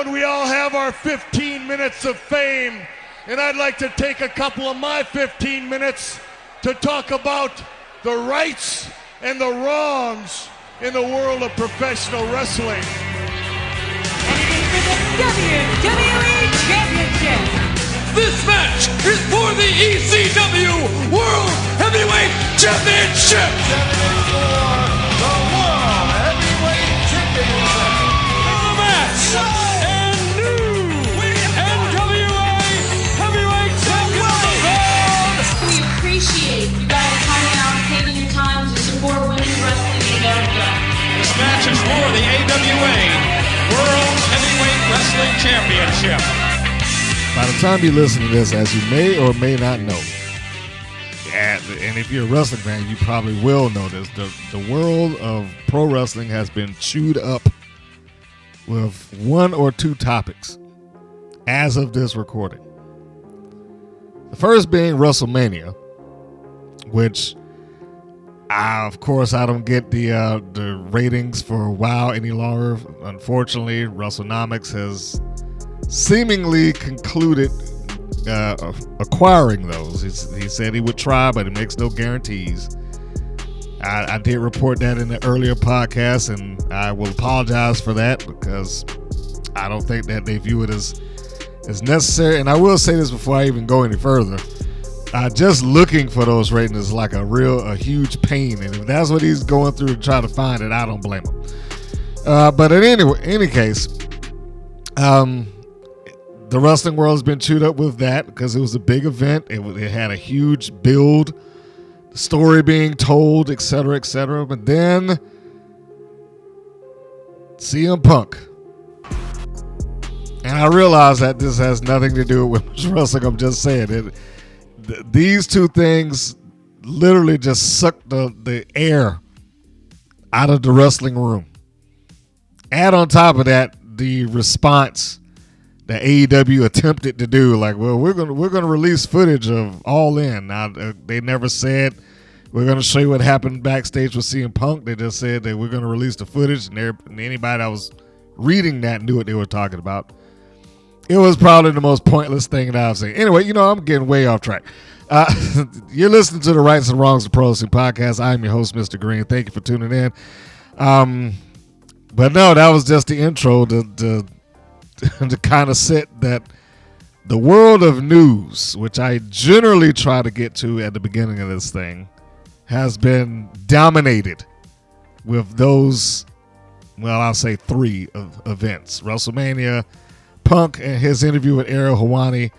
We all have our 15 minutes of fame, and I'd like to take a couple of my 15 minutes to talk about the rights and the wrongs in the world of professional wrestling. And it is for the WWE Championship. This match is for the ECW World Heavyweight Championship. For the World Heavyweight Championship. The match. We appreciate you guys coming out and taking your time to support women's wrestling in America. This match is for the AWA World Heavyweight Wrestling Championship. By the time you listen to this, as you may or may not know, and if you're a wrestling fan, you probably will know this, the world of pro wrestling has been chewed up with one or two topics as of this recording. The first being WrestleMania, which of course I don't get the ratings for WoW any longer. Unfortunately, WrestleNomics has seemingly concluded acquiring those. He said he would try, but it makes no guarantees. I did report that in the earlier podcast, and I will apologize for that because I don't think that they view it as necessary. And I will say this before I even go any further. Just looking for those ratings is like a huge pain. And if that's what he's going through to try to find it, I don't blame him. But in any case, the wrestling world has been chewed up with that because it was a big event. It had a huge build, the story being told, etc., etc. But then CM Punk. And I realize that this has nothing to do with women's wrestling. I'm just saying these two things literally just suck the air out of the wrestling room. Add on top of that the response that AEW attempted to do, like, well, we're gonna release footage of All In. Now they never said we're gonna show you what happened backstage with CM Punk. They just said that we're gonna release the footage, and anybody that was reading that knew what they were talking about. It was probably the most pointless thing that I've seen. Anyway, I'm getting way off track. You're listening to the Rights and Wrongs of Pro Wrestling Podcast. I'm your host, Mr. Green. Thank you for tuning in. But no, that was just the intro to kind of set that the world of news, which I generally try to get to at the beginning of this thing, has been dominated with those, well, I'll say three events. WrestleMania, Punk and his interview with Ariel Helwani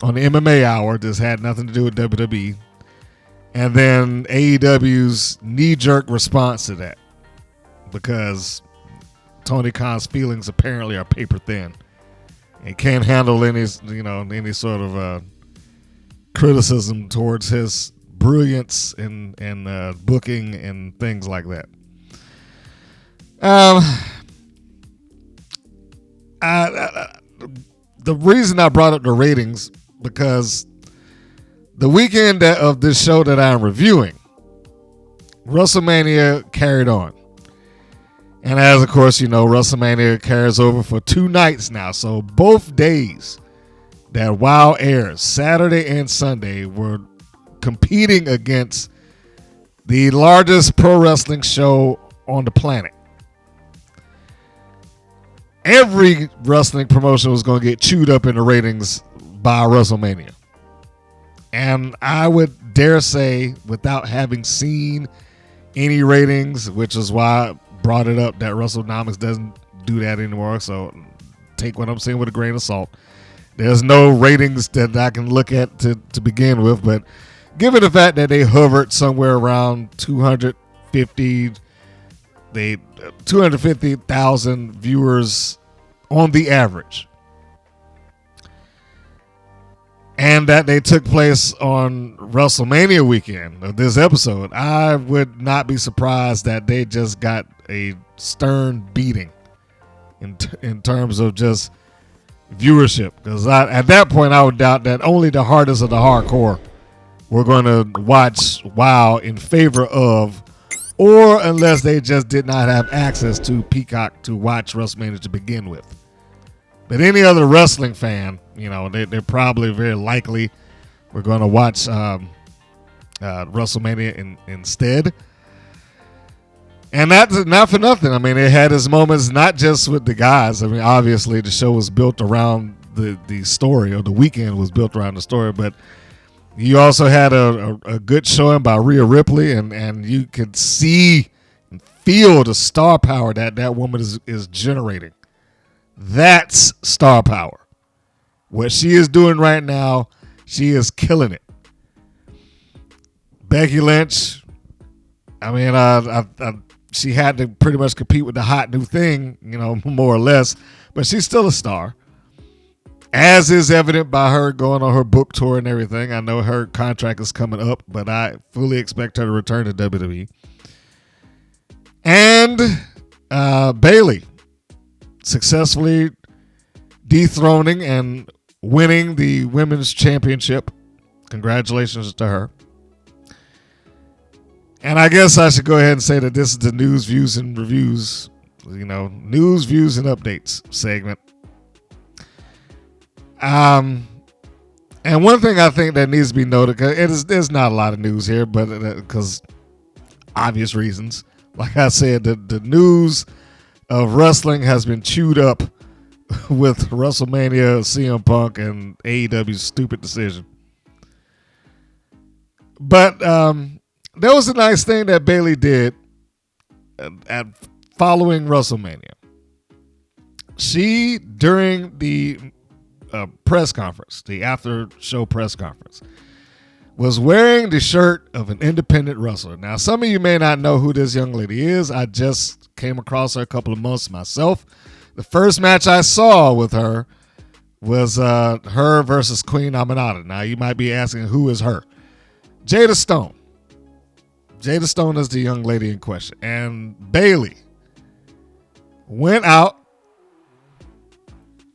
on the MMA Hour. This had nothing to do with WWE. And then AEW's knee-jerk response to that, because Tony Khan's feelings apparently are paper thin and can't handle any sort of criticism towards his brilliance in booking and things like that. The reason I brought up the ratings, because the weekend of this show that I'm reviewing, WrestleMania carried on. And as, of course, WrestleMania carries over for 2 nights now. So both days that WoW airs, Saturday and Sunday, were competing against the largest pro wrestling show on the planet. Every wrestling promotion was going to get chewed up in the ratings by WrestleMania. And I would dare say, without having seen any ratings, which is why I brought it up, that WrestleNomics doesn't do that anymore. So take what I'm saying with a grain of salt. There's no ratings that I can look at to begin with. But given the fact that they hovered somewhere around 250,000 viewers on the average, and that they took place on WrestleMania weekend of this episode, I would not be surprised that they just got a stern beating in terms of just viewership. Because at that point, I would doubt that only the hardest of the hardcore were going to watch WoW in favor of, or unless they just did not have access to Peacock to watch WrestleMania to begin with. But any other wrestling fan, they're probably very likely we're going to watch WrestleMania instead. And that's not for nothing. I mean, it had its moments not just with the guys. I mean, obviously the show was built around the story, or the weekend was built around the story, but you also had a good showing by Rhea Ripley, and you could see and feel the star power that woman is generating. That's star power. What she is doing right now, she is killing it. Becky Lynch, I mean, she had to pretty much compete with the hot new thing, more or less, but she's still a star. As is evident by her going on her book tour and everything. I know her contract is coming up, but I fully expect her to return to WWE. And Bayley successfully dethroning and winning the women's championship. Congratulations to her. And I guess I should go ahead and say that this is the news, views, and reviews, news, views, and updates segment. And one thing I think that needs to be noted, there's not a lot of news here, but because obvious reasons. Like I said, the news of wrestling has been chewed up with WrestleMania, CM Punk, and AEW's stupid decision. But there was a nice thing that Bayley did at following WrestleMania. She, during the press conference, the after show press conference, was wearing the shirt of an independent wrestler. Now, some of you may not know who this young lady is. I just came across her a couple of months myself. The first match I saw with her was her versus Queen Aminata. Now, you might be asking, who is her? Jada Stone. Jada Stone is the young lady in question. And Bayley went out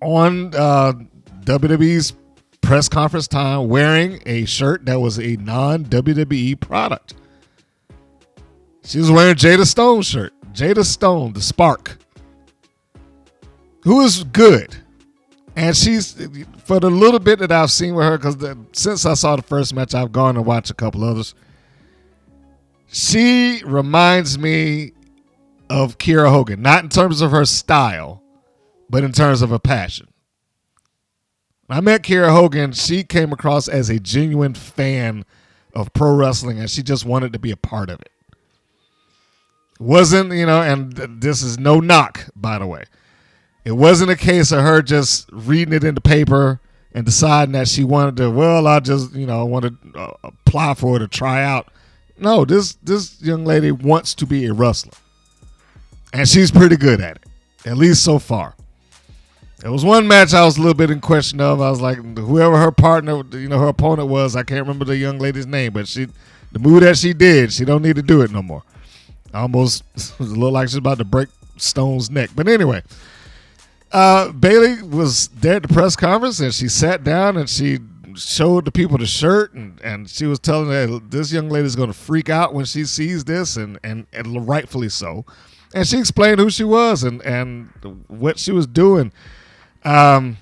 on WWE's press conference time wearing a shirt that was a non-WWE product. She was wearing Jada Stone's shirt. Jada Stone, the Spark, who is good. And she's, for the little bit that I've seen with her, because since I saw the first match, I've gone and watched a couple others. She reminds me of Kiera Hogan, not in terms of her style, but in terms of her passion. When I met Kiera Hogan, she came across as a genuine fan of pro wrestling, and she just wanted to be a part of it. Wasn't, and this is no knock, by the way. It wasn't a case of her just reading it in the paper and deciding that she wanted to, I just, want to apply for it or try out. No, this young lady wants to be a wrestler. And she's pretty good at it, at least so far. There was one match I was a little bit in question of. I was like, whoever her partner, her opponent was, I can't remember the young lady's name, but the move that she did, she don't need to do it no more. Almost looked like she's about to break Stone's neck. But anyway, Bayley was there at the press conference, and she sat down and she showed the people the shirt, and she was telling that this young lady is going to freak out when she sees this, and rightfully so. And she explained who she was and what she was doing. The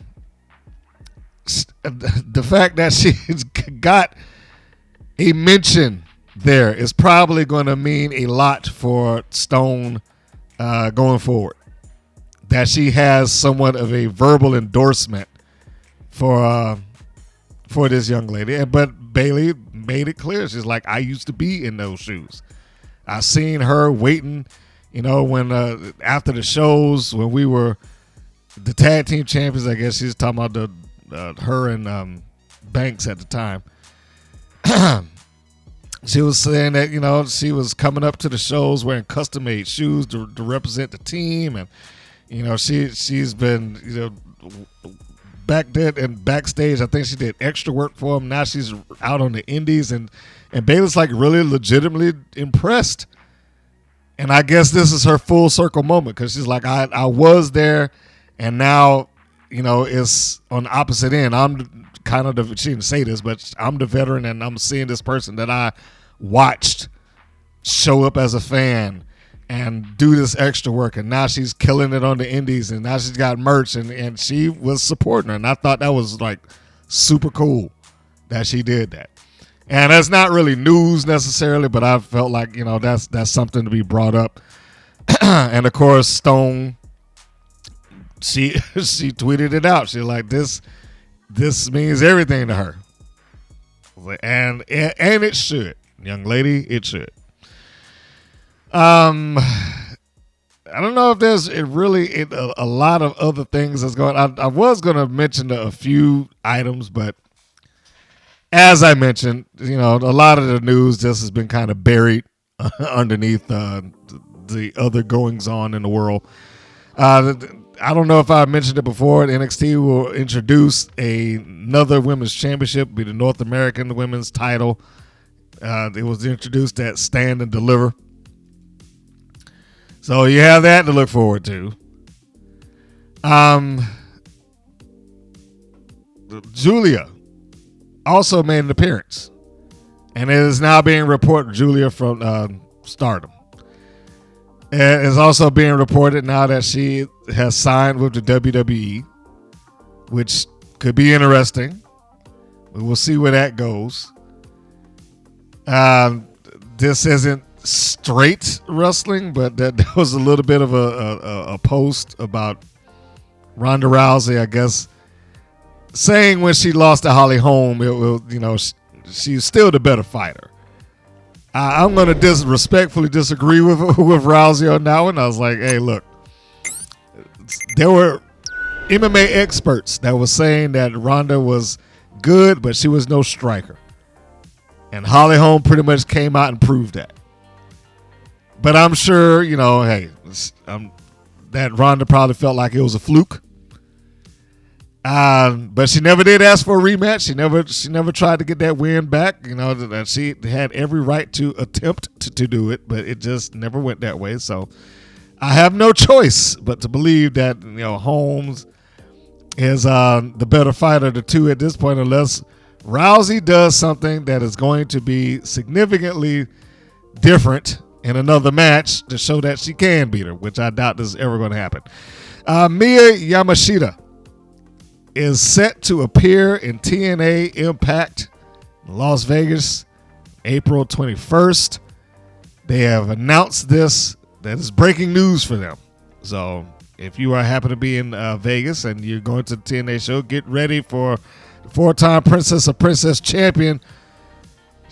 fact that she got a mention there is probably going to mean a lot for Stone going forward. That she has somewhat of a verbal endorsement for this young lady. But Bayley made it clear. She's like, I used to be in those shoes. I seen her waiting, when after the shows, when we were the tag team champions. I guess she's talking about her and Banks at the time. She was saying that, she was coming up to the shows wearing custom-made shoes to represent the team. And, she's been, back then and backstage, I think she did extra work for him. Now she's out on the indies, and Bayley's like really legitimately impressed. And I guess this is her full circle moment, because she's like, I was there, and now, it's on the opposite end. I'm kind of she didn't say this, but I'm the veteran, and I'm seeing this person that I watched show up as a fan and do this extra work. And now she's killing it on the indies, and now she's got merch, and she was supporting her. And I thought that was like super cool that she did that. And that's not really news necessarily, but I felt like, that's something to be brought up. And of course, Stone, she tweeted it out. She's like, this means everything to her. And it should, young lady, it should. I don't know if there's a lot of other things that's going on. I was going to mention a few items, but as I mentioned, a lot of the news just has been kind of buried underneath the other goings on in the world. I don't know if I mentioned it before. NXT will introduce another women's championship, be the North American women's title. It was introduced at Stand and Deliver. So you have that to look forward to. Julia also made an appearance, and it is now being reported. Julia from Stardom. It is also being reported now that she has signed with the WWE, which could be interesting. We will see where that goes. This isn't straight wrestling, but there was a little bit of a post about Ronda Rousey, I guess, saying when she lost to Holly Holm, she's still the better fighter. I'm going to respectfully disagree with Rousey on that one. I was like, hey, look, there were MMA experts that were saying that Ronda was good, but she was no striker. And Holly Holm pretty much came out and proved that. But I'm sure, that Ronda probably felt like it was a fluke. But she never did ask for a rematch. She never tried to get that win back. That she had every right to attempt to do it, but it just never went that way. So I have no choice but to believe that Holmes is the better fighter of the two at this point, unless Rousey does something that is going to be significantly different in another match to show that she can beat her, which I doubt this is ever going to happen. Mia Yamashita is set to appear in TNA Impact Las Vegas April 21st. They have announced this. That is breaking news for them. So if you happen to be in Vegas and you're going to the TNA show, get ready for the four-time Princess of Princess champion.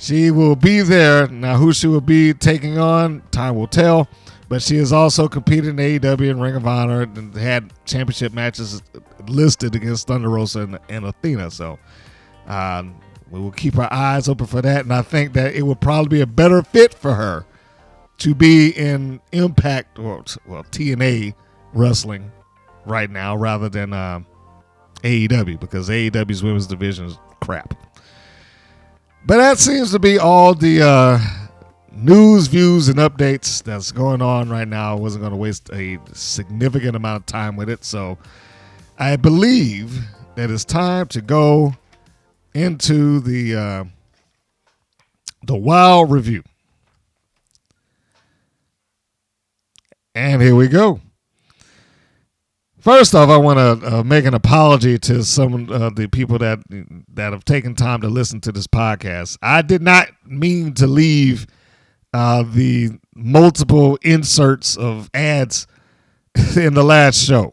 She will be there. Now, who she will be taking on, time will tell. But she has also competed in AEW and Ring of Honor and had championship matches listed against Thunder Rosa and Athena. So we will keep our eyes open for that. And I think that it would probably be a better fit for her to be in Impact or TNA wrestling right now rather than AEW, because AEW's women's division is crap. But that seems to be all the news, views, and updates that's going on right now. I wasn't going to waste a significant amount of time with it, so I believe that it's time to go into the Wild Review. And here we go. First off, I want to make an apology to some of the people that have taken time to listen to this podcast. I did not mean to leave the multiple inserts of ads in the last show.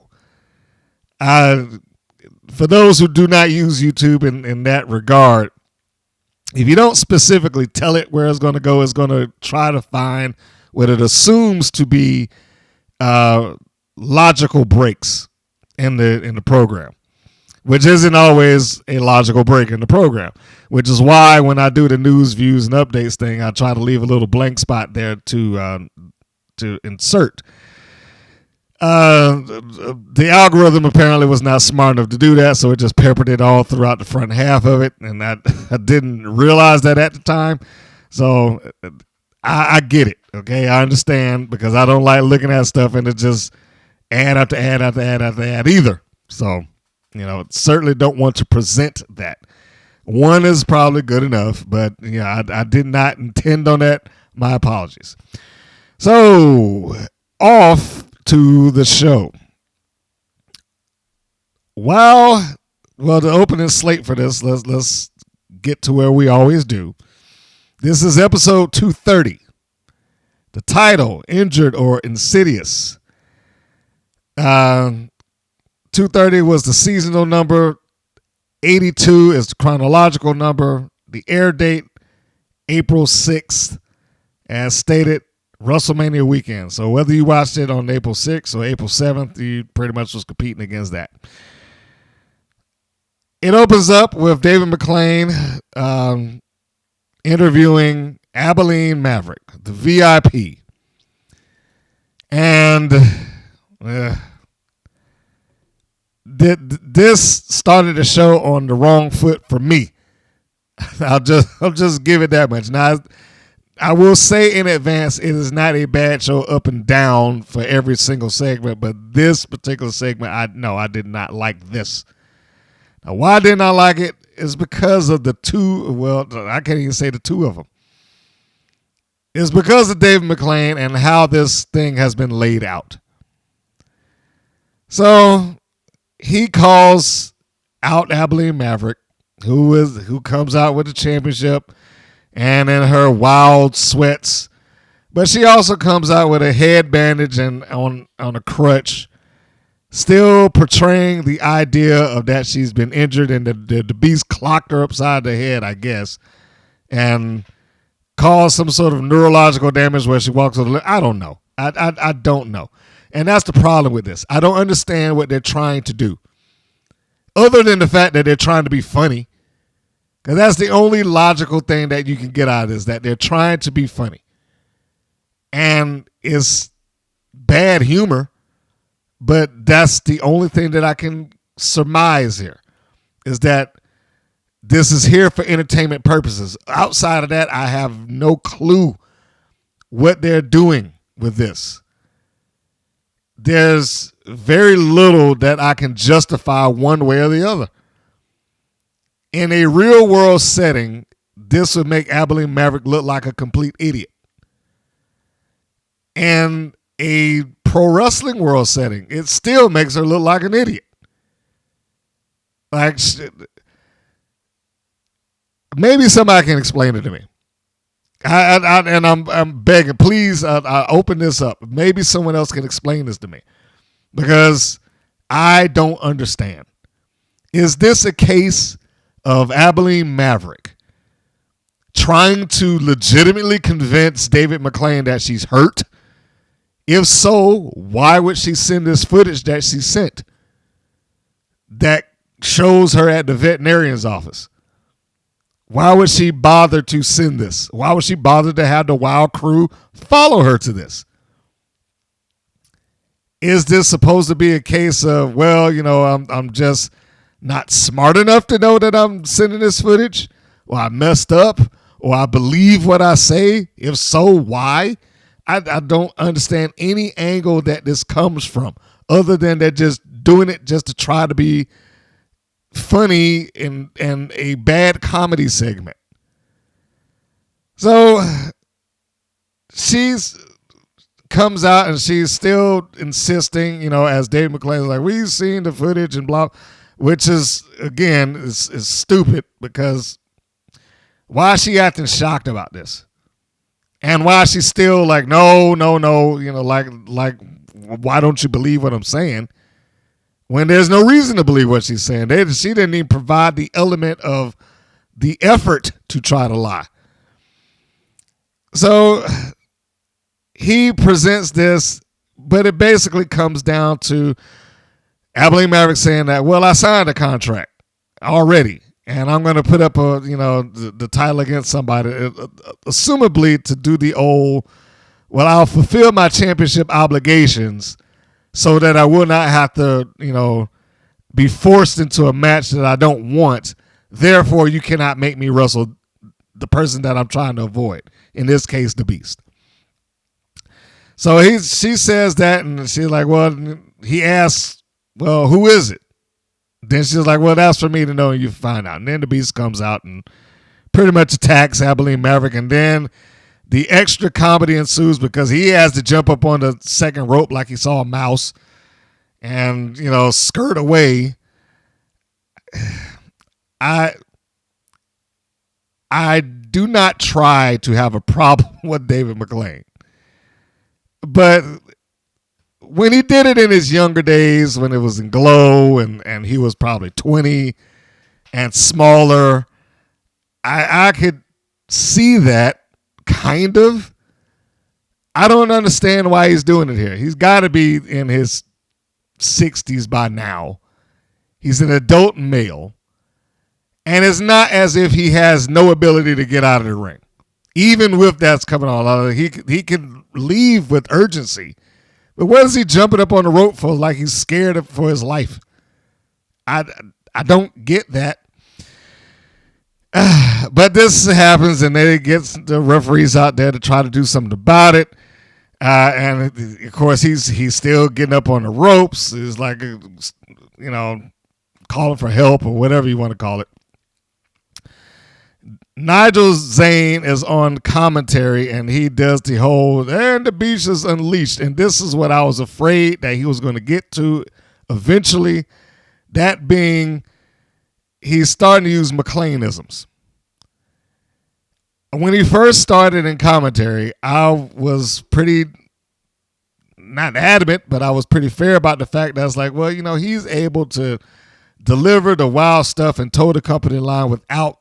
For those who do not use YouTube in that regard, if you don't specifically tell it where it's going to go, it's going to try to find what it assumes to be logical breaks in the program, which isn't always a logical break in the program, which is why when I do the news, views, and updates thing, I try to leave a little blank spot there to insert. The algorithm apparently was not smart enough to do that, so it just peppered it all throughout the front half of it, and I didn't realize that at the time. So I get it, okay? I understand, because I don't like looking at stuff and it just ad after ad after ad after ad either. So, certainly don't want to present that. One is probably good enough, but I did not intend on that. My apologies. So, off to the show. Well, the opening slate for this, let's get to where we always do. This is episode 230. The title, Injured or Insidious. 230 was the seasonal number. 82 is the chronological number. The air date, April 6th, as stated, WrestleMania weekend. So whether you watched it on April 6th or April 7th, you pretty much was competing against that. It opens up with David McClain interviewing Abilene Maverick, the VIP. And this started the show on the wrong foot for me. I'll just give it that much. Now, I will say in advance, it is not a bad show up and down for every single segment, but this particular segment, I did not like this. Now, why didn't I like it? Is because of the two, well, I can't even say the two of them. It's because of David McClain and how this thing has been laid out. So he calls out Abilene Maverick, who comes out with the championship and in her wild sweats. But she also comes out with a head bandage and on a crutch, still portraying the idea of that she's been injured and the beast clocked her upside the head, I guess, and caused some sort of neurological damage where she walks on the I don't know. I don't know. And that's the problem with this. I don't understand what they're trying to do. Other than the fact that they're trying to be funny. Because that's the only logical thing that you can get out of this, that they're trying to be funny. And it's bad humor, but that's the only thing that I can surmise here, is that this is here for entertainment purposes. Outside of that, I have no clue what they're doing with this. There's very little that I can justify one way or the other. In a real world setting, this would make Abilene Maverick look like a complete idiot. In a pro wrestling world setting, it still makes her look like an idiot. Like, maybe somebody can explain it to me. I'm begging, please, I open this up. Maybe someone else can explain this to me, because I don't understand. Is this a case of Abilene Maverick trying to legitimately convince David McClain that she's hurt? If so, why would she send this footage that she sent that shows her at the veterinarian's office? Why would she bother to send this? Why would she bother to have the Wild crew follow her to this? Is this supposed to be a case of, well, I'm just not smart enough to know that I'm sending this footage, or I messed up, or I believe what I say? If so, why? I don't understand any angle that this comes from, other than they're just doing it just to try to be funny in a bad comedy segment. So she's comes out and she's still insisting, as Dave McClain is like, we've seen the footage and blah, which is, again, is stupid, because why is she acting shocked about this? And why is she still like, no, like, why don't you believe what I'm saying? When there's no reason to believe what she's saying. She didn't even provide the element of the effort to try to lie. So he presents this, but it basically comes down to Abilene Maverick saying that, well, I signed a contract already, and I'm going to put up the title against somebody, assumably to do the old, well, I'll fulfill my championship obligations so that I will not have to, be forced into a match that I don't want. Therefore, you cannot make me wrestle the person that I'm trying to avoid. In this case, the Beast. So she says that, and she's like, well, he asks, well, who is it? Then she's like, well, that's for me to know, and you find out. And then the Beast comes out and pretty much attacks Abilene Maverick, and then The extra comedy ensues because he has to jump up on the second rope like he saw a mouse and, skirt away. I do not try to have a problem with David McLane. But when he did it in his younger days, when it was in Glow and he was probably 20 and smaller, I could see that kind of. I don't understand why he's doing it here. He's got to be in his 60s by now. He's an adult male. And it's not as if he has no ability to get out of the ring. Even with that's coming on, he can leave with urgency. But what is he jumping up on the rope for like he's scared for his life? I don't get that. But this happens, and then it gets the referees out there to try to do something about it. And, of course, he's still getting up on the ropes. He's like, calling for help or whatever you want to call it. Nigel Zane is on commentary, and he does the whole, and the beast is unleashed. And this is what I was afraid that he was going to get to eventually. That being, he's starting to use McLeanisms. When he first started in commentary, I was pretty, not adamant, but I was pretty fair about the fact that I was like, well, he's able to deliver the wild stuff and toe the company line without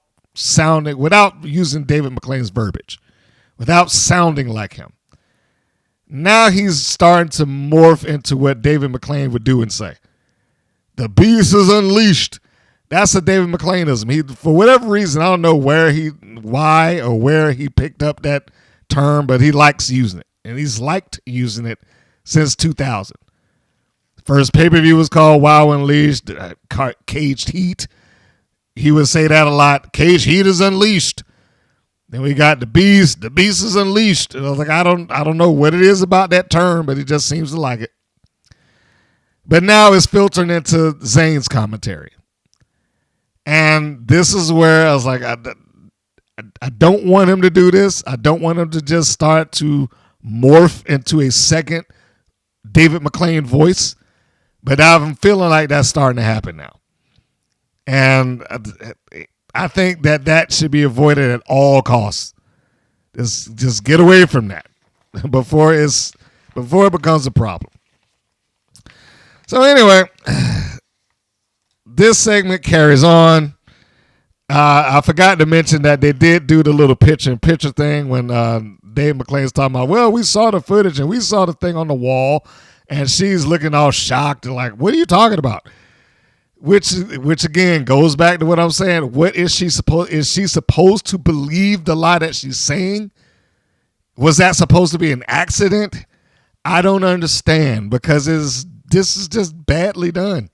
using David McLane's verbiage, without sounding like him. Now he's starting to morph into what David McLane would do and say. The beast is unleashed. That's a David McLaneism. He, for whatever reason, I don't know why or where he picked up that term, but he likes using it. And he's liked using it since 2000. First pay-per-view was called Wild Unleashed, Caged Heat. He would say that a lot. Cage Heat is unleashed. Then we got the beast. The beast is unleashed. And I was like, I don't know what it is about that term, but he just seems to like it. But now it's filtering into Zane's commentary. And this is where I was like, I don't want him to do this. I don't want him to just start to morph into a second David McLane voice. But I'm feeling like that's starting to happen now. And I think that should be avoided at all costs. Just get away from that before it becomes a problem. So anyway, this segment carries on. I forgot to mention that they did do the little picture-in-picture thing when Dave McLane's talking about, well, we saw the footage and we saw the thing on the wall, and she's looking all shocked and like, what are you talking about? Which again goes back to what I'm saying. What is she supposed? Is she supposed to believe the lie that she's saying? Was that supposed to be an accident? I don't understand, because this is just badly done.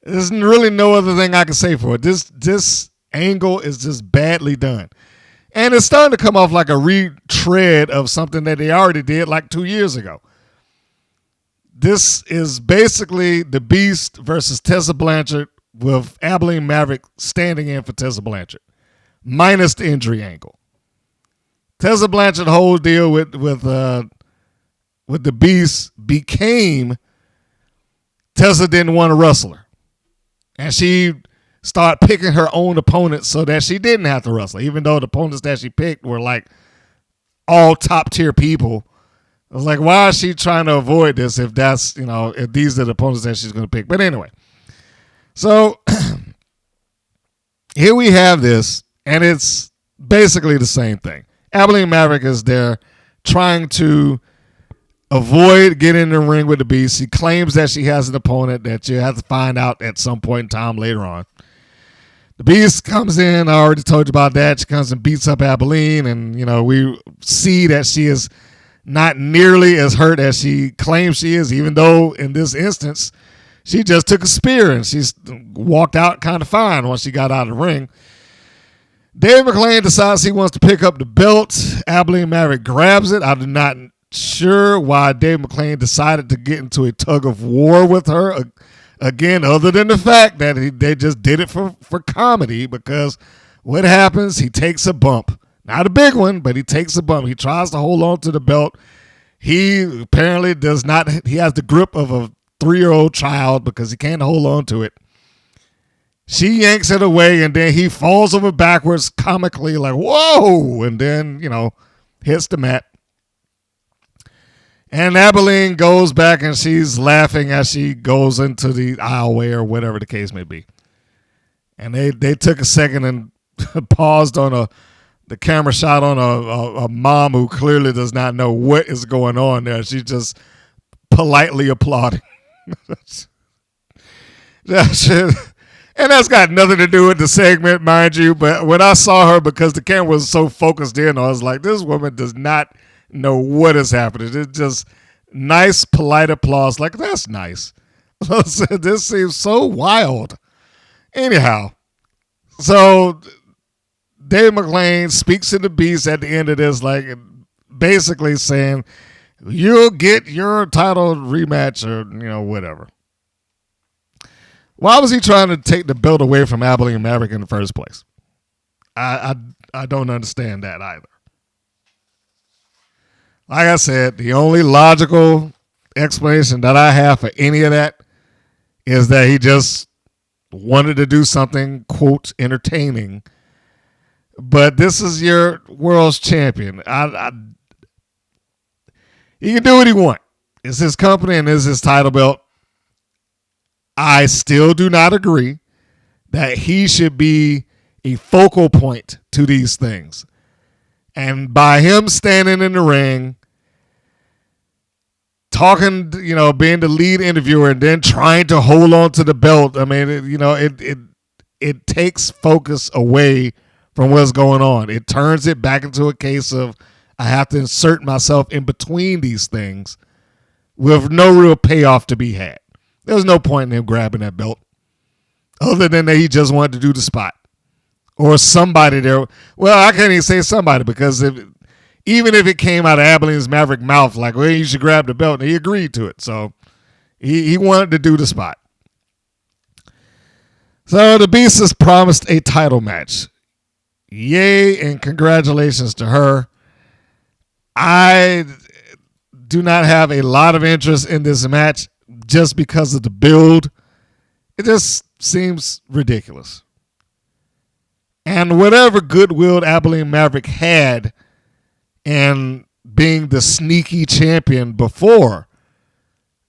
There's really no other thing I can say for it. This angle is just badly done. And it's starting to come off like a retread of something that they already did like 2 years ago. This is basically the Beast versus Tessa Blanchard with Abilene Maverick standing in for Tessa Blanchard, minus the injury angle. Tessa Blanchard's whole deal with the Beast became Tessa didn't want to wrestle her. And she started picking her own opponents so that she didn't have to wrestle, even though the opponents that she picked were like all top tier people. I was like, why is she trying to avoid this if that's, if these are the opponents that she's going to pick? But anyway, so here we have this, and it's basically the same thing. Abilene Maverick is there trying to avoid getting in the ring with the Beast. She claims that she has an opponent that you have to find out at some point in time later on. The Beast comes in. I already told you about that. She comes and beats up Abilene, and, we see that she is not nearly as hurt as she claims she is, even though in this instance, she just took a spear and she's walked out kind of fine once she got out of the ring. Dave McLane decides he wants to pick up the belt. Abilene Maverick grabs it. I'm not sure why Dave McLane decided to get into a tug of war with her. Again, other than the fact that they just did it for comedy, because what happens? He takes a bump. Not a big one, but he takes a bump. He tries to hold on to the belt. He apparently does not. He has the grip of a 3-year-old child because he can't hold on to it. She yanks it away, and then he falls over backwards comically like, whoa, and then, hits the mat. And Abilene goes back, and she's laughing as she goes into the aisleway or whatever the case may be. And they took a second and paused on the camera shot on a mom who clearly does not know what is going on there. She's just politely applauding. And that's got nothing to do with the segment, mind you. But when I saw her, because the camera was so focused in, I was like, this woman does not know what is happening. It's just nice, polite applause. Like, that's nice. This seems so wild. Anyhow, so Dave McClain speaks to the Beast at the end of this, like basically saying, you'll get your title rematch or, whatever. Why was he trying to take the belt away from Abilene Maverick in the first place? I don't understand that either. Like I said, the only logical explanation that I have for any of that is that he just wanted to do something, quote, entertaining. But this is your world's champion. He can do what he wants. It's his company and it's his title belt. I still do not agree that he should be a focal point to these things. And by him standing in the ring, talking, being the lead interviewer and then trying to hold on to the belt, I mean, it takes focus away from what's going on. It turns it back into a case of I have to insert myself in between these things with no real payoff to be had. There's no point in him grabbing that belt other than that he just wanted to do the spot. Or somebody there. Well, I can't even say somebody because even if it came out of Abilene's Maverick mouth, like, well, you should grab the belt, and he agreed to it. So he wanted to do the spot. So the Beast has promised a title match. Yay and congratulations to her. I do not have a lot of interest in this match just because of the build. It just seems ridiculous. And whatever goodwill Abilene Maverick had in being the sneaky champion before,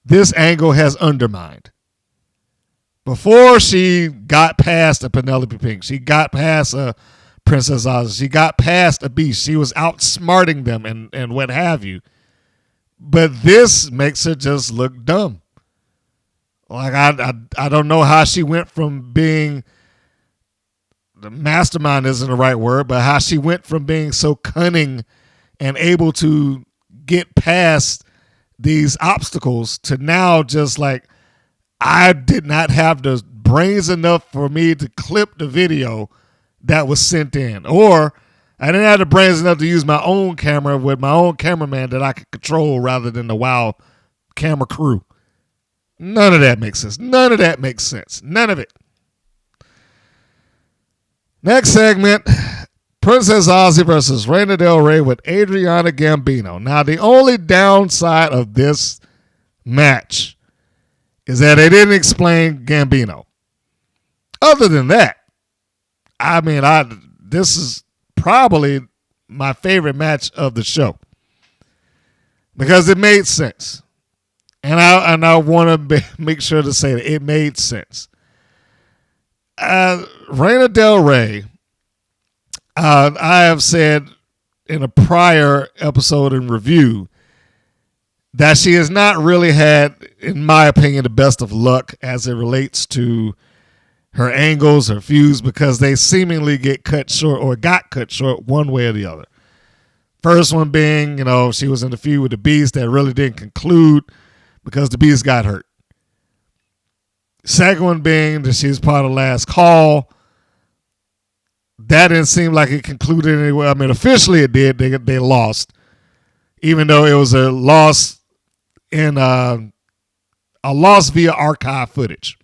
this angle has undermined. Before she got past a Penelope Pink, she got past a Princess Aussie, she got past a Beast, she was outsmarting them and what have you. But this makes her just look dumb. Like, I don't know how she went from being, the mastermind isn't the right word, but how she went from being so cunning and able to get past these obstacles to now just like, I did not have the brains enough for me to clip the video that was sent in. Or I didn't have the brains enough to use my own camera with my own cameraman that I could control rather than the WOW camera crew. None of that makes sense. None of that makes sense. None of it. Next segment, Princess Aussie versus Reina Del Rey with Adriana Gambino. Now, the only downside of this match is that they didn't explain Gambino. Other than that, I mean, this is probably my favorite match of the show because it made sense. And I want to make sure to say that it made sense. Reina Del Rey, I have said in a prior episode and review that she has not really had, in my opinion, the best of luck as it relates to her angles, her feuds, because they seemingly get cut short or got cut short one way or the other. First one being, she was in the feud with the Beast that really didn't conclude because the Beast got hurt. Second one being that she was part of Last Call. That didn't seem like it concluded anyway. I mean, officially it did. They lost, even though it was a loss in a loss via archive footage.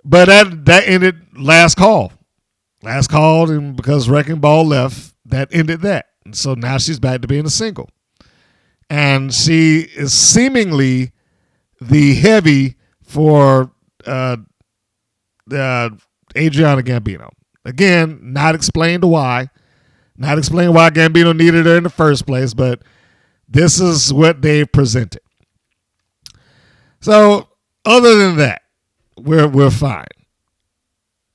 But that ended Last Call. Last call, and because Wrecking Ball left, that ended that. And so now she's back to being a single. And she is seemingly the heavy for Adriana Gambino. Again, not explained why. Not explained why Gambino needed her in the first place, but this is what they presented. So, other than that, we're fine.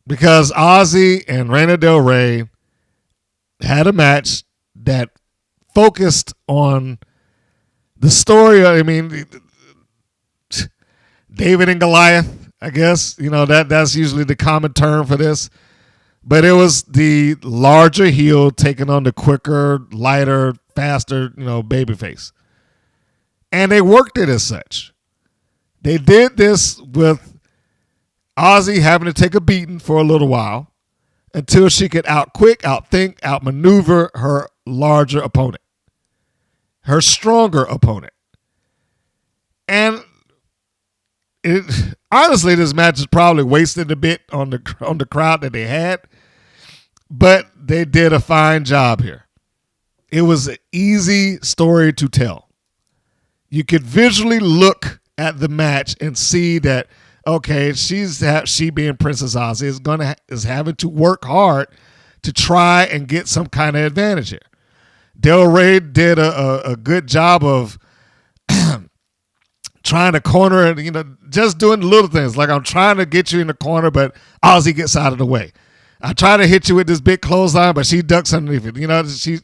Because Aussie and Reina Del Rey had a match that focused on the story. I mean, David and Goliath, I guess. That's usually the common term for this. But it was the larger heel taking on the quicker, lighter, faster, babyface. And they worked it as such. They did this with Aussie having to take a beating for a little while until she could outquick, outthink, outmaneuver her larger opponent, her stronger opponent. And honestly, this match is probably wasted a bit on the crowd that they had, but they did a fine job here. It was an easy story to tell. You could visually look at the match and see that, okay, she being Princess Aussie is having to work hard to try and get some kind of advantage here. Del Rey did a good job of trying to corner and just doing little things like, I'm trying to get you in the corner, but Aussie gets out of the way. I try to hit you with this big clothesline, but she ducks underneath it.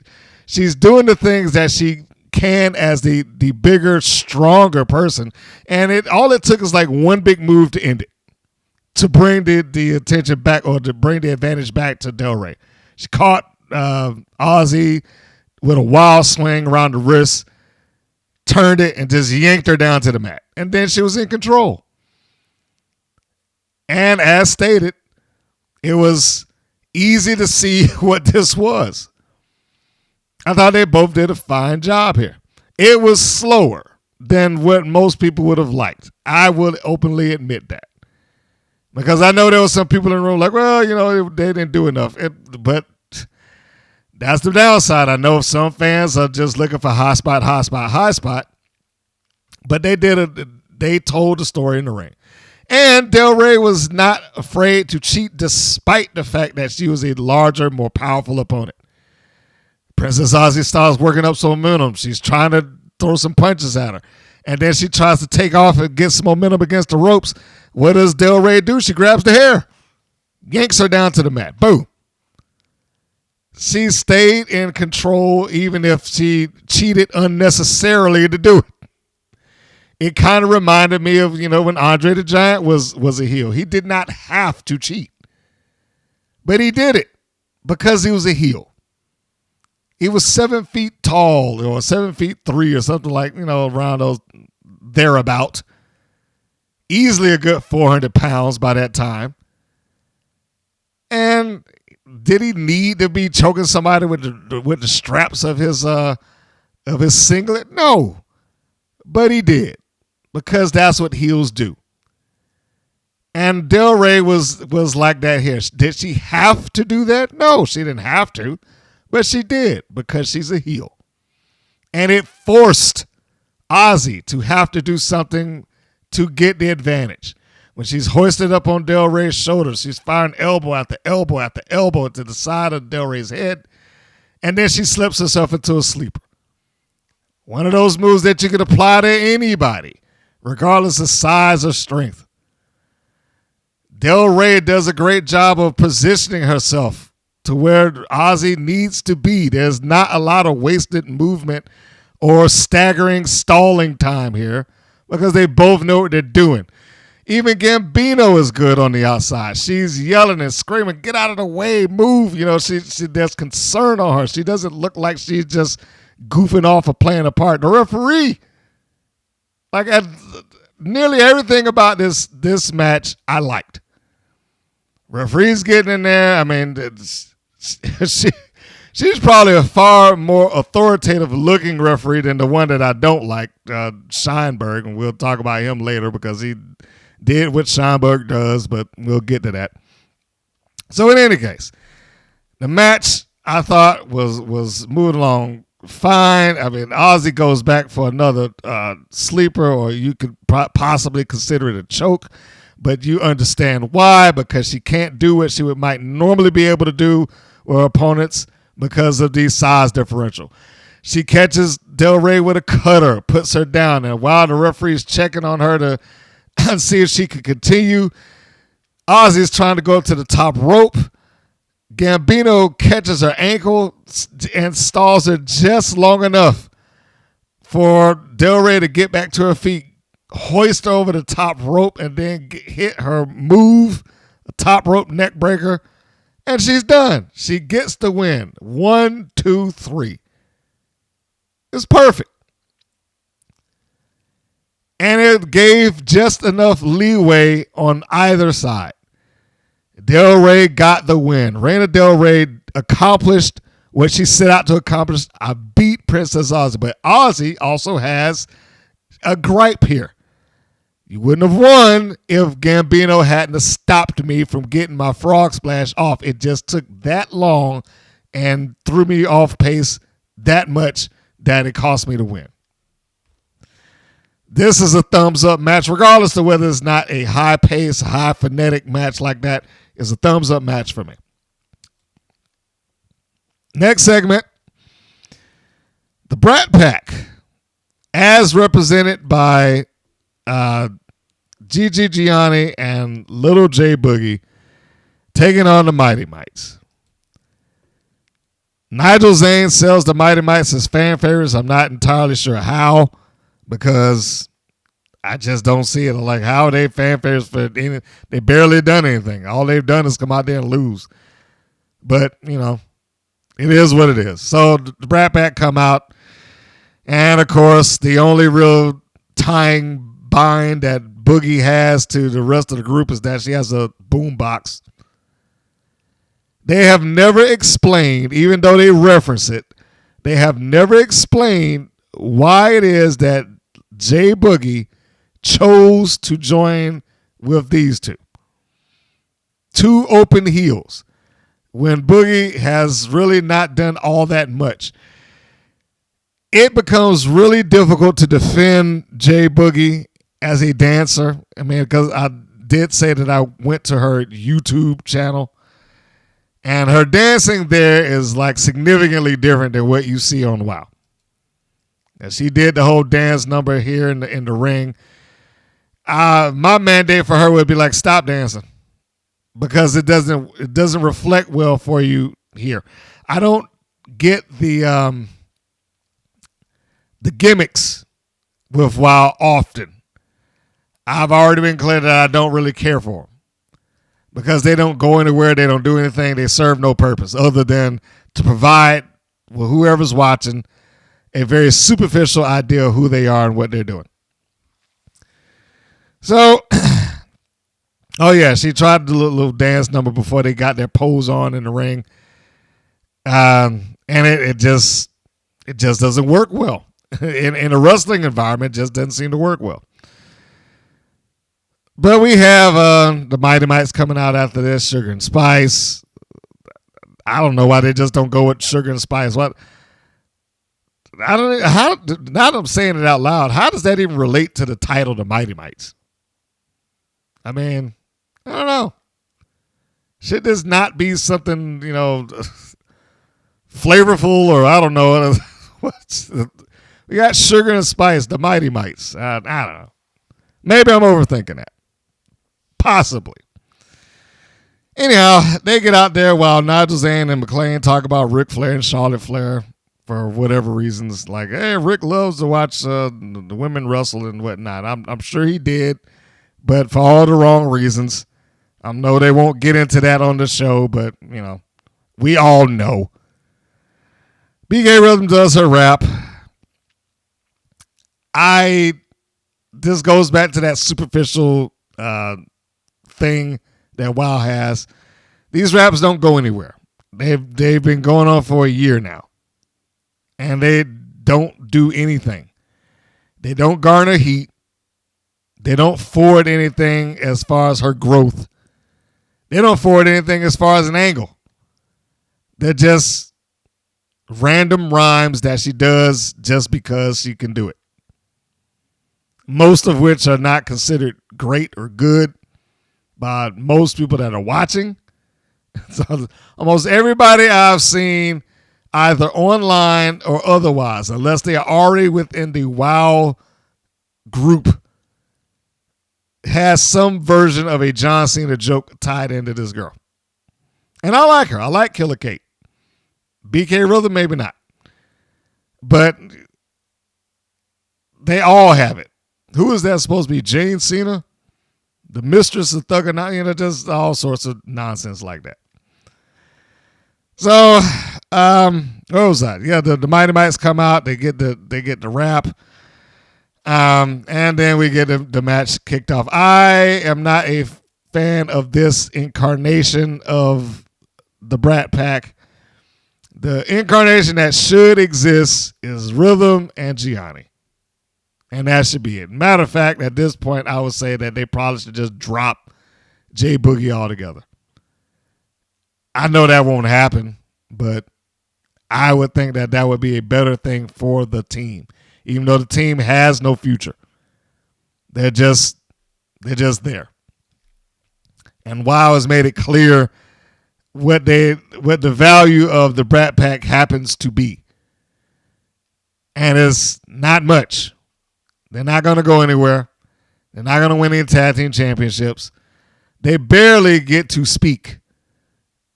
She's doing the things that she can as the bigger, stronger person, and all it took is like one big move to end it, to bring the attention back, or to bring the advantage back to Del Rey. She caught Aussie with a wild swing around the wrist, turned it, and just yanked her down to the mat, and then she was in control. And as stated, it was easy to see what this was. I thought they both did a fine job here. It was slower than what most people would have liked. I will openly admit that. Because I know there were some people in the room like, well, they didn't do enough. But that's the downside. I know some fans are just looking for high spot. But they told the story in the ring. And Del Rey was not afraid to cheat despite the fact that she was a larger, more powerful opponent. Princess Aussie starts working up some momentum. She's trying to throw some punches at her. And then she tries to take off and get some momentum against the ropes. What does Del Rey do? She grabs the hair, yanks her down to the mat. Boom. She stayed in control even if she cheated unnecessarily to do it. It kind of reminded me of, when Andre the Giant was a heel. He did not have to cheat. But he did it because he was a heel. He was 7 feet tall, or 7'3" or something like, around those thereabout. Easily a good 400 pounds by that time. And did he need to be choking somebody with the straps of his singlet? No. But he did. Because that's what heels do. And Del Rey was like that here. Did she have to do that? No, she didn't have to. But she did, because she's a heel. And it forced Aussie to have to do something to get the advantage. When she's hoisted up on Del Rey's shoulders, she's firing elbow after elbow after elbow to the side of Del Rey's head. And then she slips herself into a sleeper. One of those moves that you could apply to anybody, regardless of size or strength. Del Rey does a great job of positioning herself to where Aussie needs to be. There's not a lot of wasted movement or staggering stalling time here, because they both know what they're doing. Even Gambino is good on the outside. She's yelling and screaming, get out of the way, move. There's concern on her. She doesn't look like she's just goofing off or playing a part. The referee, nearly everything about this match I liked. Referee's getting in there. I mean, she's probably a far more authoritative looking referee than the one that I don't like, Scheinberg, and we'll talk about him later because he did what Scheinberg does, but we'll get to that. So in any case, The match, I thought, was moving along fine. I mean, Aussie goes back for another sleeper, or you could possibly consider it a choke, but you understand why, because she can't do what she might normally be able to do with her opponents because of the size differential. She catches Del Rey with a cutter, puts her down, and while the referee's checking on her to see if she can continue, Aussie's trying to go up to the top rope. Gambino catches her ankle and stalls her just long enough for Del Rey to get back to her feet, hoist her over the top rope, and then hit her move, a top rope neck breaker, and she's done. She gets the win. 1, 2, 3. It's perfect. And it gave just enough leeway on either side. Del Rey got the win. Reina Del Rey accomplished what she set out to accomplish. I beat Princess Aussie. But Aussie also has a gripe here. You wouldn't have won if Gambino hadn't stopped me from getting my frog splash off. It just took that long and threw me off pace that much that it cost me to win. This is a thumbs up match, regardless of whether it's not a high pace, high phonetic match like that. It's a thumbs up match for me. Next segment, the Brat Pack, as represented by Gigi, Gianni, and Little J Boogie, taking on the Mighty Mites. Nigel Zane sells the Mighty Mites as fan favorites. I'm not entirely sure how, because I just don't see it. Like, how are they fan favorites for any? They barely done anything. All they've done is come out there and lose. But, you know, it is what it is. So the Brat Pack come out, and of course, the only real tying bind that Boogie has to the rest of the group is that she has a boom box. They have never explained, even though they reference it, they have never explained why it is that J Boogie chose to join with these two. Two open heels when Boogie has really not done all that much. It becomes really difficult to defend J Boogie as a dancer. I mean, because I did say that I went to her YouTube channel, and her dancing there is like significantly different than what you see on WoW. And she did the whole dance number here in the ring. My mandate for her would be like, stop dancing, because it doesn't reflect well for you here. I don't get the gimmicks with WoW often. I've already been clear that I don't really care for them, because they don't go anywhere. They don't do anything. They serve no purpose other than to provide, well, whoever's watching, a very superficial idea of who they are and what they're doing. So, oh yeah, she tried to do a little dance number before they got their pose on in the ring. And it just doesn't work well. In a wrestling environment, it just doesn't seem to work well. But we have the Mighty Mites coming out after this, Sugar and Spice. I don't know why they just don't go with Sugar and Spice. What? I don't know how. Now that I'm saying it out loud, how does that even relate to the title, the Mighty Mites? I mean, I don't know. Should this not be something, you know, flavorful, or I don't know? We got Sugar and Spice, the Mighty Mites. I don't know. Maybe I'm overthinking that. Possibly. Anyhow, they get out there while Nigel Zane and McLean talk about Ric Flair and Charlotte Flair for whatever reasons. Like, hey, Rick loves to watch the women wrestle and whatnot. I'm sure he did, but for all the wrong reasons. I know they won't get into that on the show, but, you know, we all know. BK Rhythm does her rap. This goes back to that superficial thing that WoW has. These raps don't go anywhere. They've been going on for a year now, and they don't do anything. They don't garner heat. They don't forward anything as far as her growth. They don't forward anything as far as an angle. They're just random rhymes that she does just because she can do it. Most of which are not considered great or good by most people that are watching. So almost everybody I've seen, either online or otherwise, unless they are already within the WoW group, has some version of a John Cena joke tied into this girl. And I like her. I like Killer Kate. BK Rhythm, maybe not. But they all have it. Who is that supposed to be? Jane Cena? The mistress of Thugger, just all sorts of nonsense like that. So, what was that? Yeah, the Mighty Mites come out. They get the rap. And then we get the match kicked off. I am not a fan of this incarnation of the Brat Pack. The incarnation that should exist is Rhythm and Gianni. And that should be it. Matter of fact, at this point, I would say that they probably should just drop J Boogie altogether. I know that won't happen, but I would think that that would be a better thing for the team. Even though the team has no future. They're just there. And WoW has made it clear what the value of the Brat Pack happens to be. And it's not much. They're not going to go anywhere. They're not going to win any tag team championships. They barely get to speak,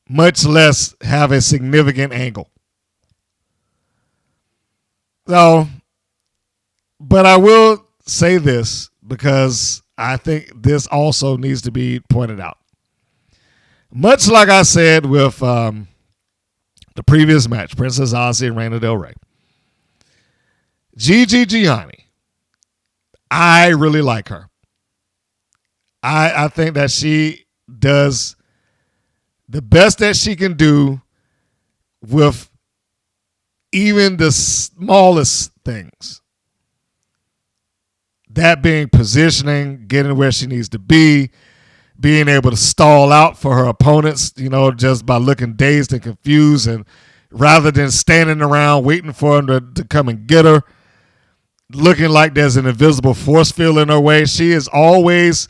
much less have a significant angle. So, but I will say this because I think this also needs to be pointed out. Much like I said with the previous match, Princess Aussie and Reina Del Rey. Gigi Gianni. I really like her. I think that she does the best that she can do with even the smallest things. That being positioning, getting where she needs to be, being able to stall out for her opponents, just by looking dazed and confused, and rather than standing around waiting for them to come and get her, looking like there's an invisible force field in her way. She is always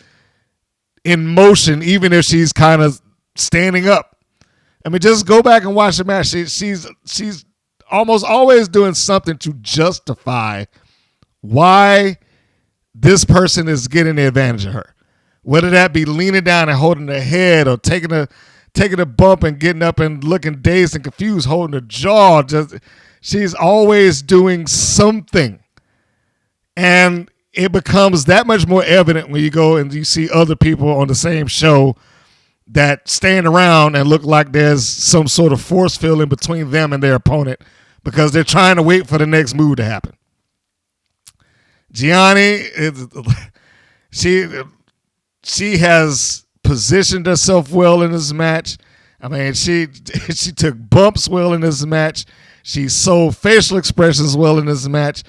in motion, even if she's kind of standing up. I mean, just go back and watch the match. She's almost always doing something to justify why this person is getting the advantage of her. Whether that be leaning down and holding her head, or taking a bump and getting up and looking dazed and confused, holding her jaw. She's always doing something. And it becomes that much more evident when you go and you see other people on the same show that stand around and look like there's some sort of force field in between them and their opponent because they're trying to wait for the next move to happen. Gianni, she has positioned herself well in this match. I mean, she took bumps well in this match. She sold facial expressions well in this match.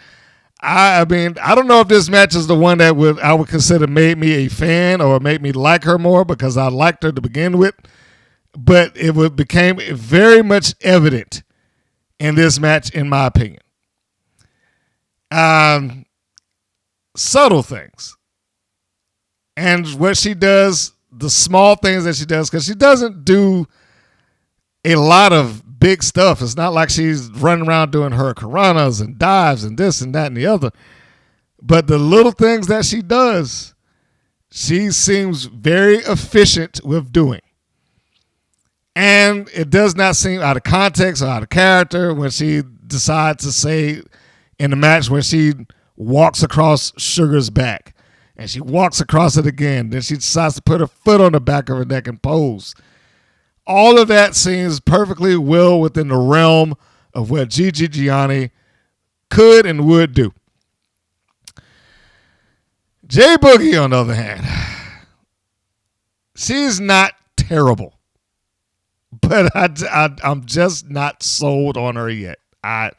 I mean, I don't know if this match is the one that I would consider made me a fan or made me like her more, because I liked her to begin with. But it became very much evident in this match, in my opinion. Subtle things. And what she does, the small things that she does, because she doesn't do a lot of big stuff. It's not like she's running around doing her hurricanranas and dives and this and that and the other. But the little things that she does, she seems very efficient with doing. And it does not seem out of context or out of character when she decides to say in the match when she walks across Sugar's back. And she walks across it again. Then she decides to put her foot on the back of her neck and pose. All of that seems perfectly well within the realm of what Gigi Gianni could and would do. J Boogie, on the other hand, she's not terrible. But I'm just not sold on her yet. I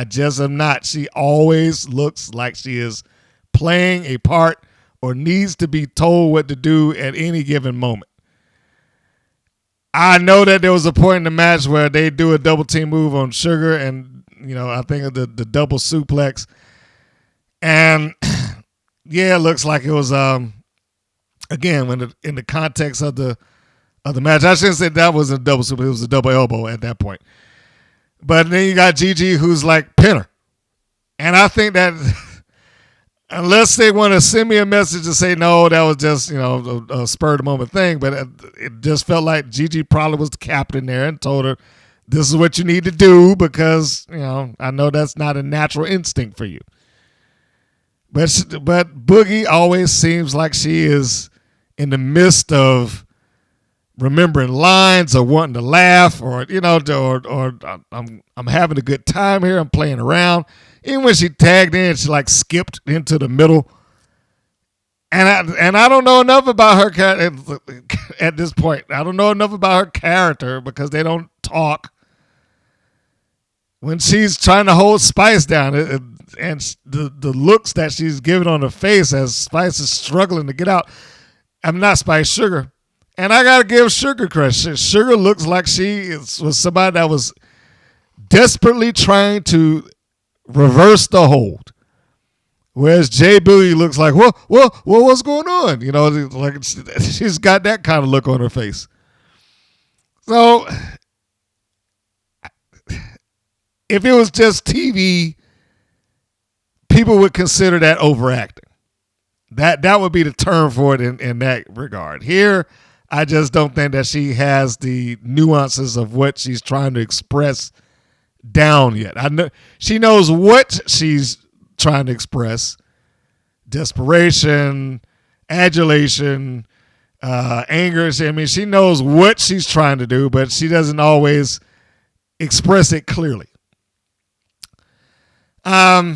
just am not. She always looks like she is playing a part or needs to be told what to do at any given moment. I know that there was a point in the match where they do a double team move on Sugar, and I think of the double suplex, and yeah, it looks like it was again when in the context of the match. I shouldn't say that was a double suplex; it was a double elbow at that point. But then you got Gigi, who's like pinner, and I think that. Unless they want to send me a message to say, no, that was just, a spur of the moment thing. But it just felt like Gigi probably was the captain there and told her, this is what you need to do because, I know that's not a natural instinct for you. But Boogie always seems like she is in the midst of remembering lines or wanting to laugh or I'm having a good time here. I'm playing around. Even when she tagged in, she like skipped into the middle. And I don't know enough about her at this point. I don't know enough about her character because they don't talk. When she's trying to hold Spice down, and the looks that she's giving on her face as Spice is struggling to get out. I'm not Spice, Sugar. And I got to give Sugar credit. Sugar looks like she was somebody that was desperately trying to reverse the hold. Whereas Jay Boogie looks like, what's going on? Like she's got that kind of look on her face. So if it was just TV, people would consider that overacting. That would be the term for it in that regard. Here, I just don't think that she has the nuances of what she's trying to express down yet. I know she knows what she's trying to express: desperation, adulation, anger. I mean, she knows what she's trying to do, but she doesn't always express it clearly. The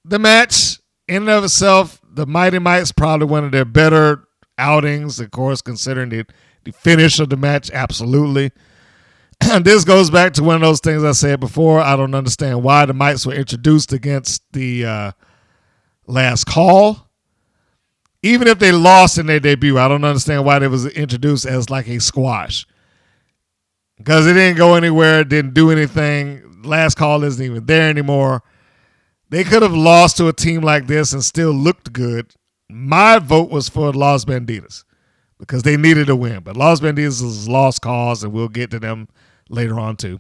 match in and of itself, the Mighty Mites probably one of their better outings, of course, considering the finish of the match, absolutely. And this goes back to one of those things I said before. I don't understand why the Mites were introduced against the Last Call. Even if they lost in their debut, I don't understand why they was introduced as like a squash. Because it didn't go anywhere, didn't do anything. Last Call isn't even there anymore. They could have lost to a team like this and still looked good. My vote was for Las Bandidas because they needed a win. But Las Bandidas is a lost cause, and we'll get to them later on too.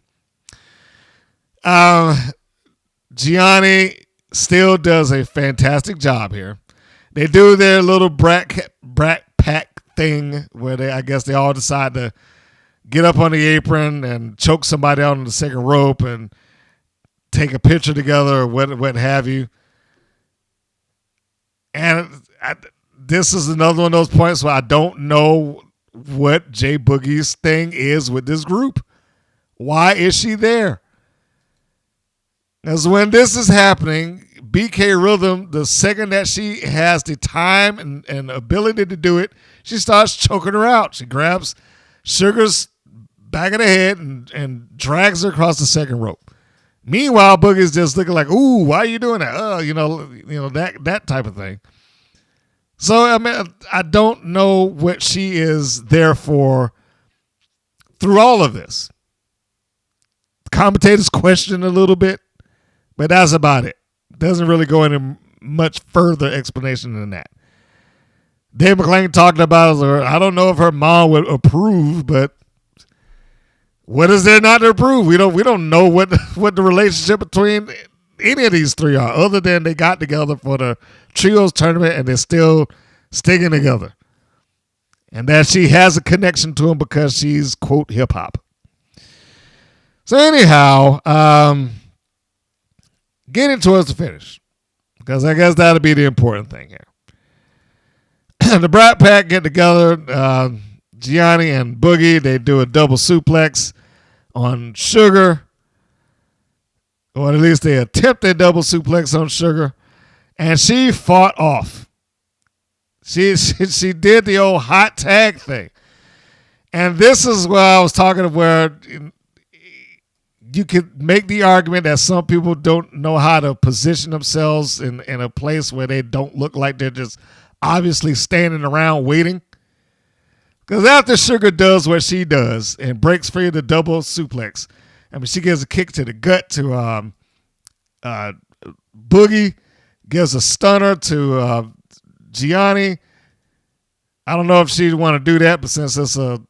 Gianni still does a fantastic job here. They do their little Brat Pack thing where I guess they all decide to get up on the apron and choke somebody out on the second rope and take a picture together or what have you. And this is another one of those points where I don't know what Jay Boogie's thing is with this group. Why is she there? Because when this is happening, BK Rhythm, the second that she has the time and ability to do it, she starts choking her out. She grabs Sugar's back of the head and drags her across the second rope. Meanwhile, Boogie's just looking like, ooh, why are you doing that? That type of thing. So, I mean, I don't know what she is there for through all of this. Commentators question a little bit, but that's about it. Doesn't really go into much further explanation than that. Dave McClain talked about her. I don't know if her mom would approve, but what is there not to approve? We don't know what the relationship between any of these three are, other than they got together for the trios tournament and they're still sticking together. And that she has a connection to him because she's, quote, hip hop. So anyhow, getting towards the finish, because I guess that'll be the important thing here. The Brat Pack get together, Gianni and Boogie, they do a double suplex on Sugar. Or at least they attempt a double suplex on Sugar. And she fought off. She did the old hot tag thing. And this is where I was talking about where you could make the argument that some people don't know how to position themselves in a place where they don't look like they're just obviously standing around waiting. Because after Sugar does what she does and breaks free of the double suplex, I mean, she gives a kick to the gut to Boogie, gives a stunner to Gianni. I don't know if she'd want to do that, but since it's a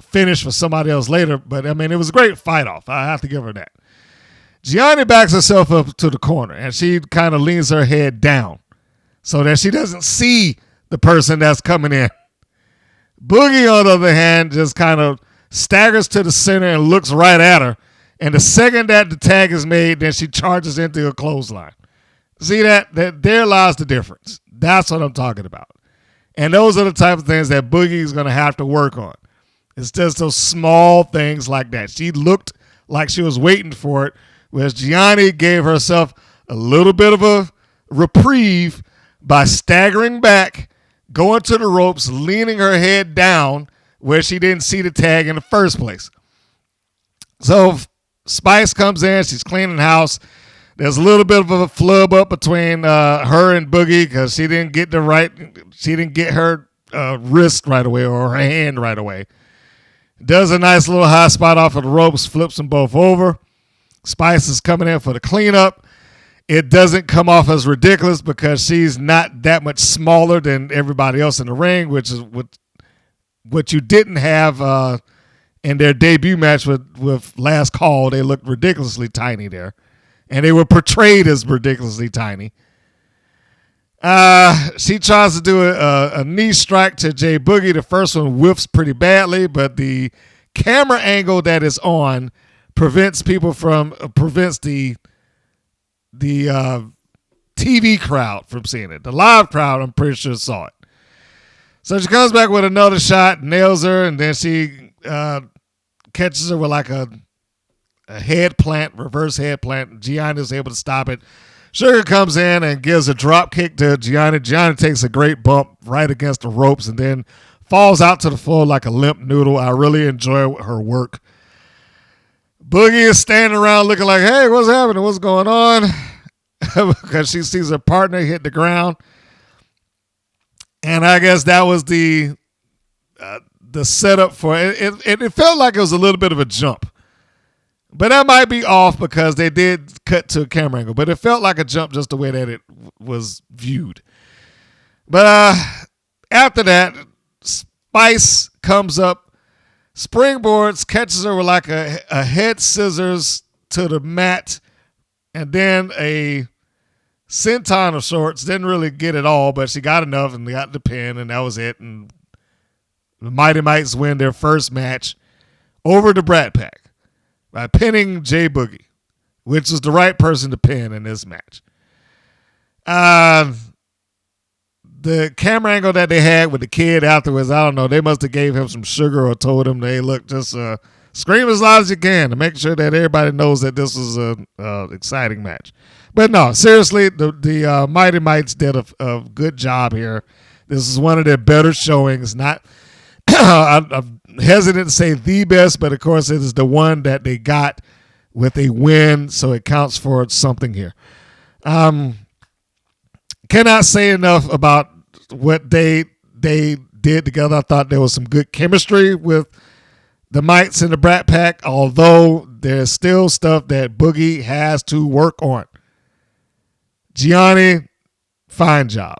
finish for somebody else later, but I mean, it was a great fight off. I have to give her that. Gianni backs herself up to the corner, and she kind of leans her head down so that she doesn't see the person that's coming in. Boogie, on the other hand, just kind of staggers to the center and looks right at her. And the second that the tag is made, then she charges into a clothesline. See that there lies the difference. That's what I'm talking about. And those are the type of things that Boogie is going to have to work on. It's just those small things like that. She looked like she was waiting for it, whereas Gianni gave herself a little bit of a reprieve by staggering back, going to the ropes, leaning her head down where she didn't see the tag in the first place. So Spice comes in. She's cleaning house. There's a little bit of a flub up between her and Boogie because she didn't get her wrist right away or her hand right away. Does a nice little high spot off of the ropes, flips them both over. Spice is coming in for the cleanup. It doesn't come off as ridiculous because she's not that much smaller than everybody else in the ring, which is what you didn't have in their debut match with Last Call. They looked ridiculously tiny there, and they were portrayed as ridiculously tiny. She tries to do a knee strike to Jay Boogie. The first one whiffs pretty badly, but the camera angle that is on prevents the TV crowd from seeing it. The live crowd, I'm pretty sure, saw it. So she comes back with another shot, nails her, and then she catches her with like a head plant, reverse head plant. Gianni is able to stop it. Sugar comes in and gives a drop kick to Gianni. Gianni takes a great bump right against the ropes and then falls out to the floor like a limp noodle. I really enjoy her work. Boogie is standing around looking like, hey, what's happening? What's going on? Because she sees her partner hit the ground. And I guess that was the setup for it. It felt like it was a little bit of a jump. But that might be off because they did cut to a camera angle. But it felt like a jump just the way that it was viewed. But after that, Spice comes up, springboards, catches her with like a head scissors to the mat, and then a senton of sorts. Didn't really get it all, but she got enough and got the pin, and that was it. And the Mighty Mites win their first match over the Brat Pack by pinning Jay Boogie, which was the right person to pin in this match. The camera angle that they had with the kid afterwards, I don't know, they must have gave him some sugar or told him, hey, look, just scream as loud as you can to make sure that everybody knows that this was an exciting match. But no, seriously, the Mighty Mites did a good job here. This is one of their better showings. Not, I'm hesitant to say the best, but of course it is the one that they got with a win, so it counts for something here. Cannot say enough about what they did together. I thought there was some good chemistry with the Mites and the Brat Pack, although there's still stuff that Boogie has to work on. Gianni, fine job.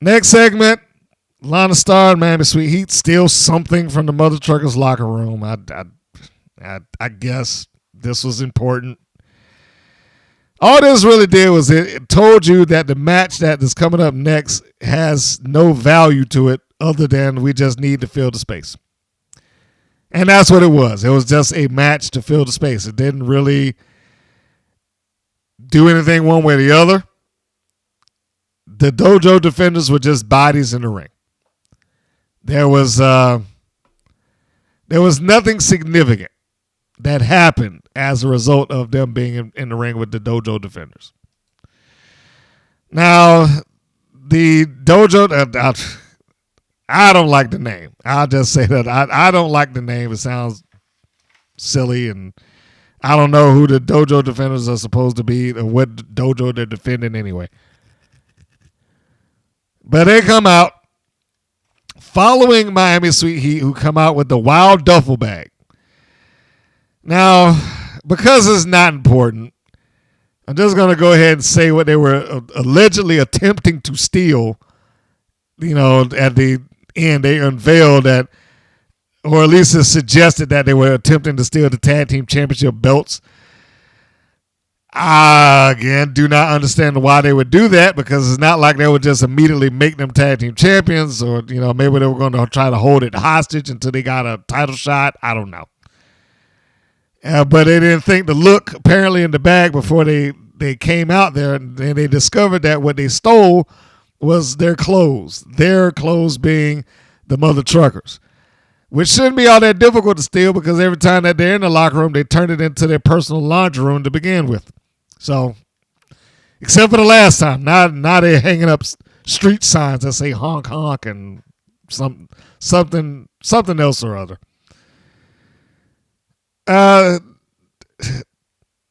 Next segment, Lana Star and Miami Sweet Heat steal something from the Mother Truckers locker room. I guess this was important. All this really did was it told you that the match that is coming up next has no value to it other than we just need to fill the space. And that's what it was. It was just a match to fill the space. It didn't really do anything one way or the other. The Dojo Defenders were just bodies in the ring. There was nothing significant that happened as a result of them being in the ring with the Dojo Defenders. Now, the Dojo, I don't like the name. I'll just say that. I don't like the name. It sounds silly, and I don't know who the Dojo Defenders are supposed to be or what dojo they're defending anyway. But they come out, following Miami Sweet Heat, who come out with the wild duffel bag. Now, because it's not important, I'm just going to go ahead and say what they were allegedly attempting to steal. At the end, they unveiled that, or at least it suggested that they were attempting to steal the tag team championship belts. I, again, do not understand why they would do that, because it's not like they would just immediately make them tag team champions, or, maybe they were going to try to hold it hostage until they got a title shot. I don't know. But they didn't think to look, apparently, in the bag before they came out there, and they discovered that what they stole was their clothes being the mother truckers, which shouldn't be all that difficult to steal, because every time that they're in the locker room, they turn it into their personal laundry room to begin with. So, except for the last time, now they're hanging up street signs that say honk honk and something else or other. The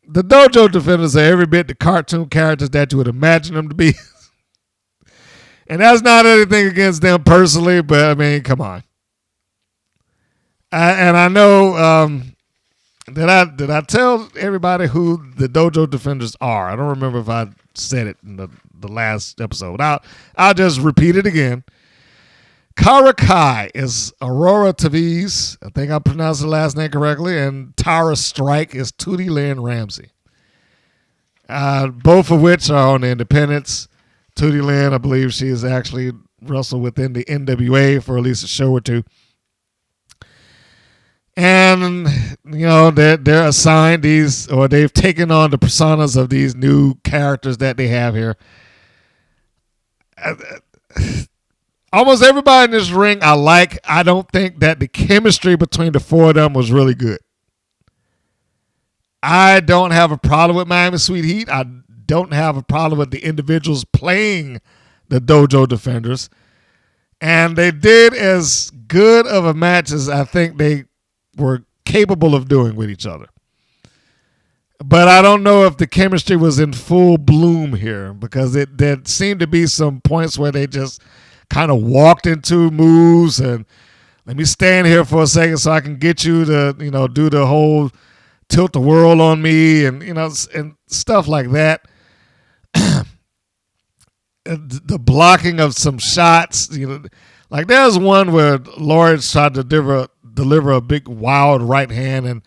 Dojo Defenders are every bit the cartoon characters that you would imagine them to be. And that's not anything against them personally, but I mean, come on. I know, did I tell everybody who the Dojo Defenders are? I don't remember if I said it in the last episode. I'll just repeat it again. Kara Kai is Aurora Taviz. I think I pronounced the last name correctly. And Tara Strike is Tootie Lynn Ramsey. Both of which are on the independents. Tootie Lynn, I believe she is actually wrestled within the NWA for at least a show or two. And, they're assigned these, or they've taken on the personas of these new characters that they have here. Almost everybody in this ring I like. I don't think that the chemistry between the four of them was really good. I don't have a problem with Miami Sweet Heat. I don't have a problem with the individuals playing the Dojo Defenders. And they did as good of a match as I think they were capable of doing with each other. But I don't know if the chemistry was in full bloom here, because there seemed to be some points where they just kind of walked into moves and let me stand here for a second so I can get you to, do the whole tilt the world on me and, and stuff like that. The blocking of some shots, like there's one where Lawrence tried to deliver a big wild right hand, and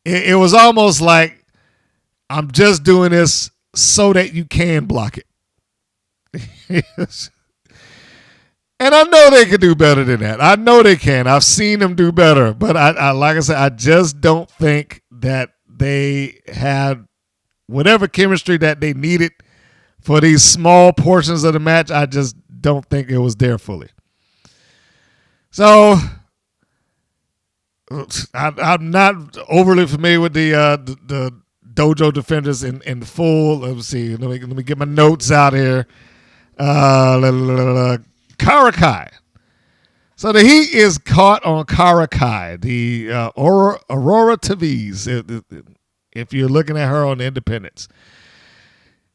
it was almost like, I'm just doing this so that you can block it. And I know they can do better than that. I know they can. I've seen them do better. But I like I said, I just don't think that they had whatever chemistry that they needed for these small portions of the match. I just don't think it was there fully. So I'm not overly familiar with the Dojo Defenders in full. Let me see. Let me get my notes out here. Karakai. So the Heat is caught on Karakai, the Aurora Taviz, if you're looking at her on the independents.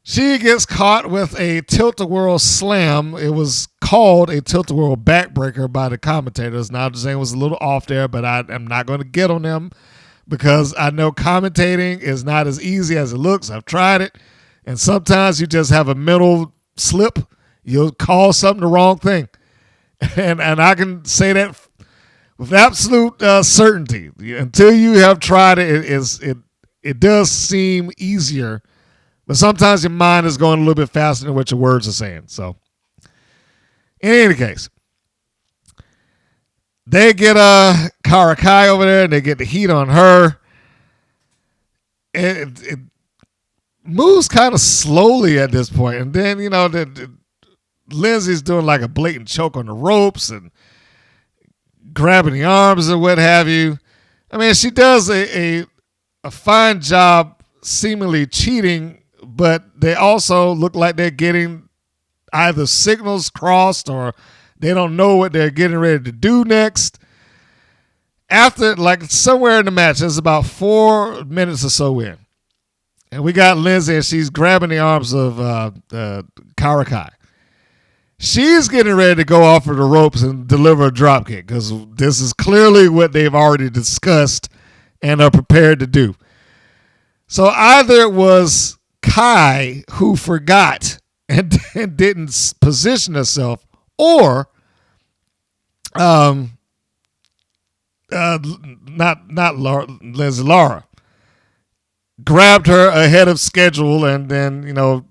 She gets caught with a tilt-a-whirl slam. It was called a tilt-a-whirl backbreaker by the commentators. Now, I'm just saying it was a little off there, but I am not going to get on them because I know commentating is not as easy as it looks. I've tried it, and sometimes you just have a mental slip. You'll call something the wrong thing. And I can say that with absolute certainty. Until you have tried it, it does seem easier. But sometimes your mind is going a little bit faster than what your words are saying. So, in any case, they get Karakai over there, and they get the heat on her. It moves kind of slowly at this point. And then, Lindsay's doing like a blatant choke on the ropes and grabbing the arms and what have you. I mean, she does a fine job seemingly cheating, but they also look like they're getting either signals crossed or they don't know what they're getting ready to do next. After, like somewhere in the match, there's about 4 minutes or so in. And we got Lindsay and she's grabbing the arms of Karakai. She's getting ready to go off of the ropes and deliver a dropkick because this is clearly what they've already discussed and are prepared to do. So either it was Kai who forgot and didn't position herself, or not Laura grabbed her ahead of schedule and then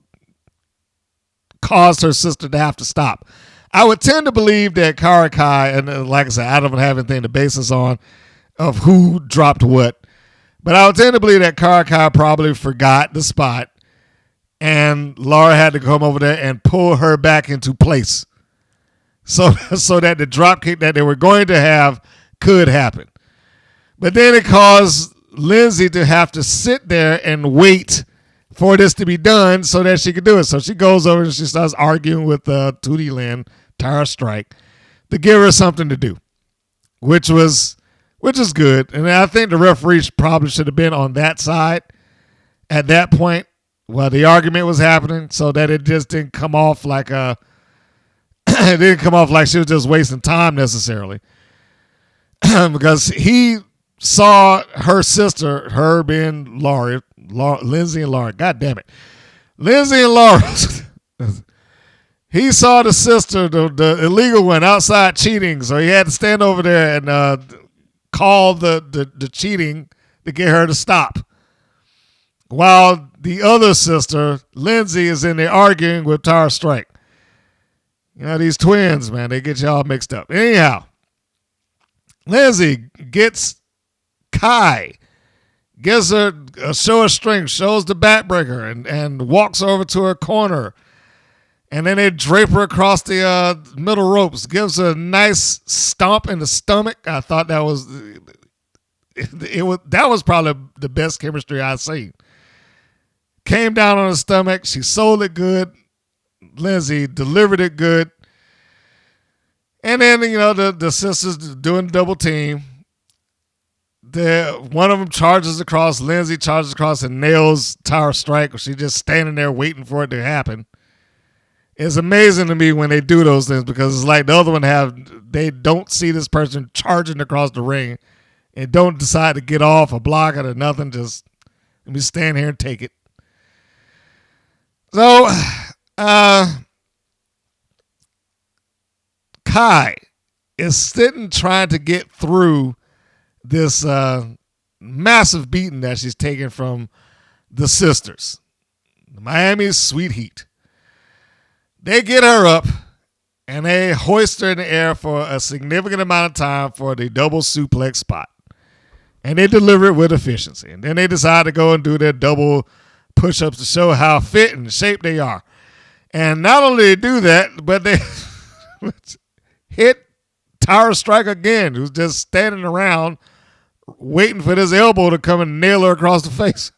caused her sister to have to stop. I would tend to believe that Kai, and like I said, I don't have anything to base this on of who dropped what, but I would tend to believe that Kai probably forgot the spot, and Laura had to come over there and pull her back into place, so that the drop kick that they were going to have could happen. But then it caused Lindsay to have to sit there and wait for this to be done so that she could do it. So she goes over and she starts arguing with Tootie Lynn, Tara Strike, to give her something to do, which is good. And I think the referee probably should have been on that side at that point while the argument was happening, so that it just didn't come off like it didn't come off like she was just wasting time necessarily. Because he saw her sister, her being Lindsay and Laura. God damn it. Lindsay and Laura. He saw the sister, the illegal one, outside cheating, so he had to stand over there and call the cheating to get her to stop. While the other sister, Lindsay, is in there arguing with Tara Strike. These twins, man, they get you all mixed up. Anyhow, Lindsay gets Kai, gives her a show of strength, shows the backbreaker, and walks over to her corner. And then they drape her across the middle ropes, gives her a nice stomp in the stomach. I thought that was probably the best chemistry I've seen. Came down on her stomach. She sold it good. Lindsay delivered it good. And then, the sisters doing double team. One of them charges across. Lindsay charges across and nails Tara Strike. She's just standing there waiting for it to happen. It's amazing to me when they do those things because it's like the other one they don't see this person charging across the ring and don't decide to get off or block it or nothing. Just let me stand here and take it. So, Kai is sitting trying to get through this massive beating that she's taking from the sisters, the Miami Sweet Heat. They get her up and they hoist her in the air for a significant amount of time for the double suplex spot. And they deliver it with efficiency. And then they decide to go and do their double push-ups to show how fit and shape they are. And not only they do that, but they hit Tara Strike again, who's just standing around waiting for this elbow to come and nail her across the face.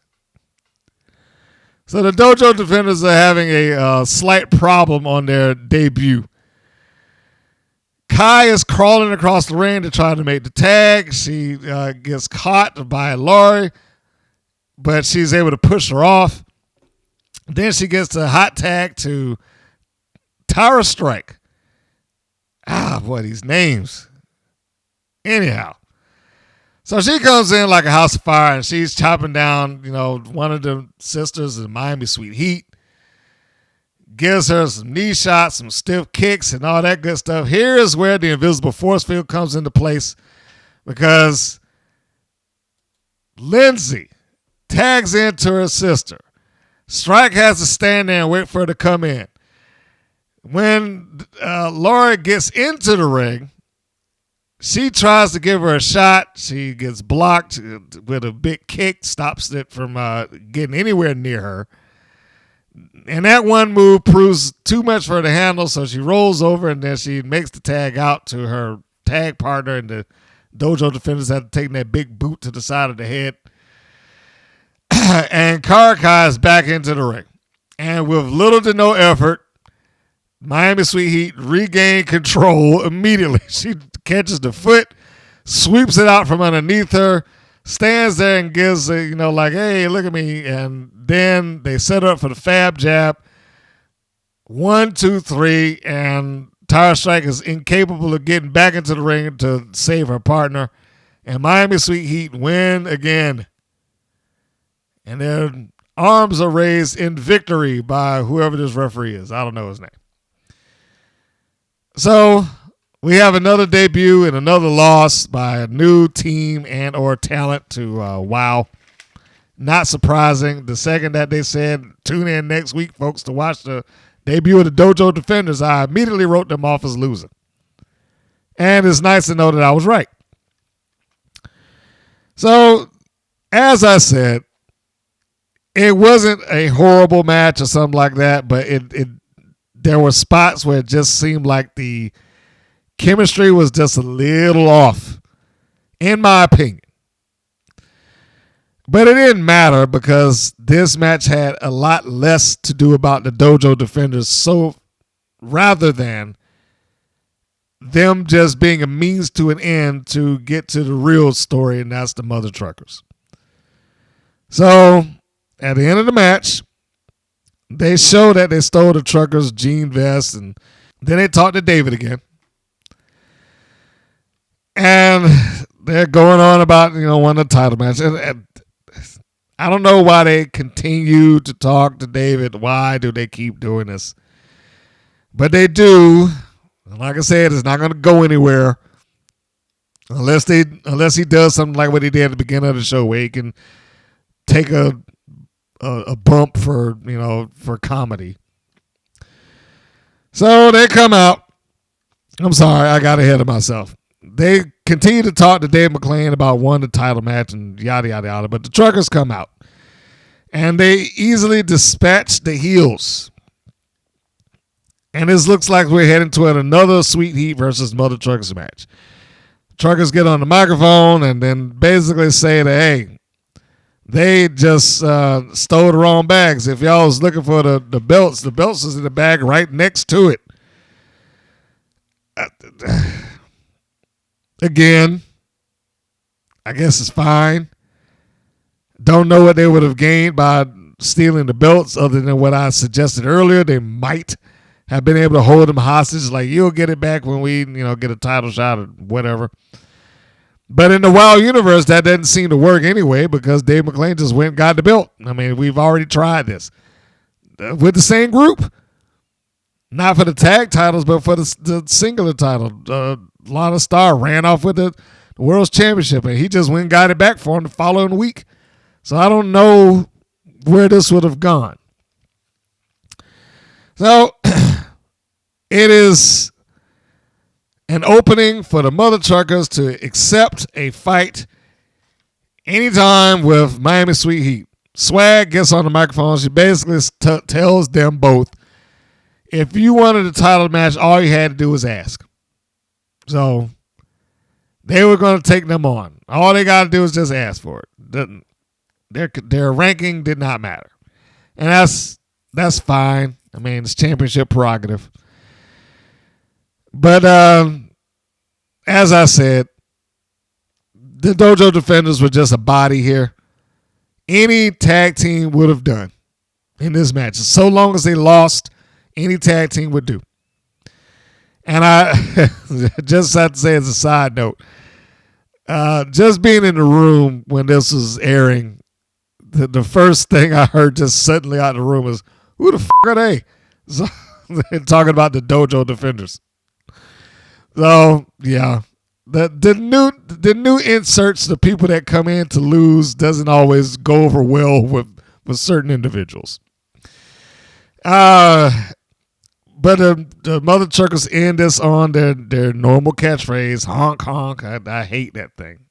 So the Dojo Defenders are having a slight problem on their debut. Kai is crawling across the ring to try to make the tag. She gets caught by Laurie, but she's able to push her off. Then she gets the hot tag to Tara Strike. Boy, these names. Anyhow. So she comes in like a house of fire and she's chopping down, one of the sisters of the Miami Sweet Heat. Gives her some knee shots, some stiff kicks, and all that good stuff. Here is where the invisible force field comes into place because Lindsay tags into her sister. Strike has to stand there and wait for her to come in. When Laura gets into the ring, she tries to give her a shot. She gets blocked with a big kick, stops it from getting anywhere near her. And that one move proves too much for her to handle, so she rolls over and then she makes the tag out to her tag partner, and the Dojo Defenders have taken that big boot to the side of the head. And Karakai is back into the ring. And with little to no effort, Miami Sweet Heat regain control immediately. She catches the foot, sweeps it out from underneath her, stands there and gives like, hey, look at me. And then they set her up for the Fab Jab. 1, 2, 3, and Tara Strike is incapable of getting back into the ring to save her partner. And Miami Sweet Heat win again. And their arms are raised in victory by whoever this referee is. I don't know his name. So we have another debut and another loss by a new team and or talent to WoW. Not surprising. The second that they said, tune in next week, folks, to watch the debut of the Dojo Defenders, I immediately wrote them off as losing. And it's nice to know that I was right. So, as I said, it wasn't a horrible match or something like that, but there were spots where it just seemed like the chemistry was just a little off, in my opinion. But it didn't matter because this match had a lot less to do about the Dojo Defenders, so rather than them just being a means to an end to get to the real story, and that's the Mother Truckers. So at the end of the match, they show that they stole the Truckers' jean vest, and then they talked to David again. And they're going on about, winning the title match. And I don't know why they continue to talk to David. Why do they keep doing this? But they do. Like I said, it's not going to go anywhere unless he does something like what he did at the beginning of the show, where he can take a bump for comedy. So they come out. I'm sorry, I got ahead of myself. They continue to talk to Dave McClain about winning the title match and yada, yada, yada. But the Truckers come out. And they easily dispatch the heels. And this looks like we're heading toward another Sweet Heat versus Mother Truckers match. Truckers get on the microphone and then basically say that, hey, they just stole the wrong bags. If y'all was looking for the belts is in the bag right next to it. Again, I guess it's fine. Don't know what they would have gained by stealing the belts other than what I suggested earlier. They might have been able to hold them hostage, like you'll get it back when we, get a title shot or whatever. But in the WoW universe, that doesn't seem to work anyway because Dave McClain just went and got the belt. I mean, we've already tried this with the same group. Not for the tag titles, but for the singular title. Lana Starr ran off with the World's Championship, and he just went and got it back for him the following week. So I don't know where this would have gone. So it is an opening for the Mother Truckers to accept a fight anytime with Miami Sweet Heat. Swag gets on the microphone. She basically tells them both, if you wanted a title match, all you had to do was ask. So they were going to take them on. All they got to do is just ask for it. Their ranking did not matter. And that's fine. I mean, it's championship prerogative. But as I said, the Dojo Defenders were just a body here. Any tag team would have done in this match. So long as they lost, any tag team would do. And I just have to say as a side note, just being in the room when this was airing, the first thing I heard just suddenly out of the room was, who the f*** are they? So, they're talking about the Dojo Defenders. So, yeah. The new inserts, the people that come in to lose, doesn't always go over well with certain individuals. But the Mother Truckers end this on their normal catchphrase, honk, honk. I hate that thing.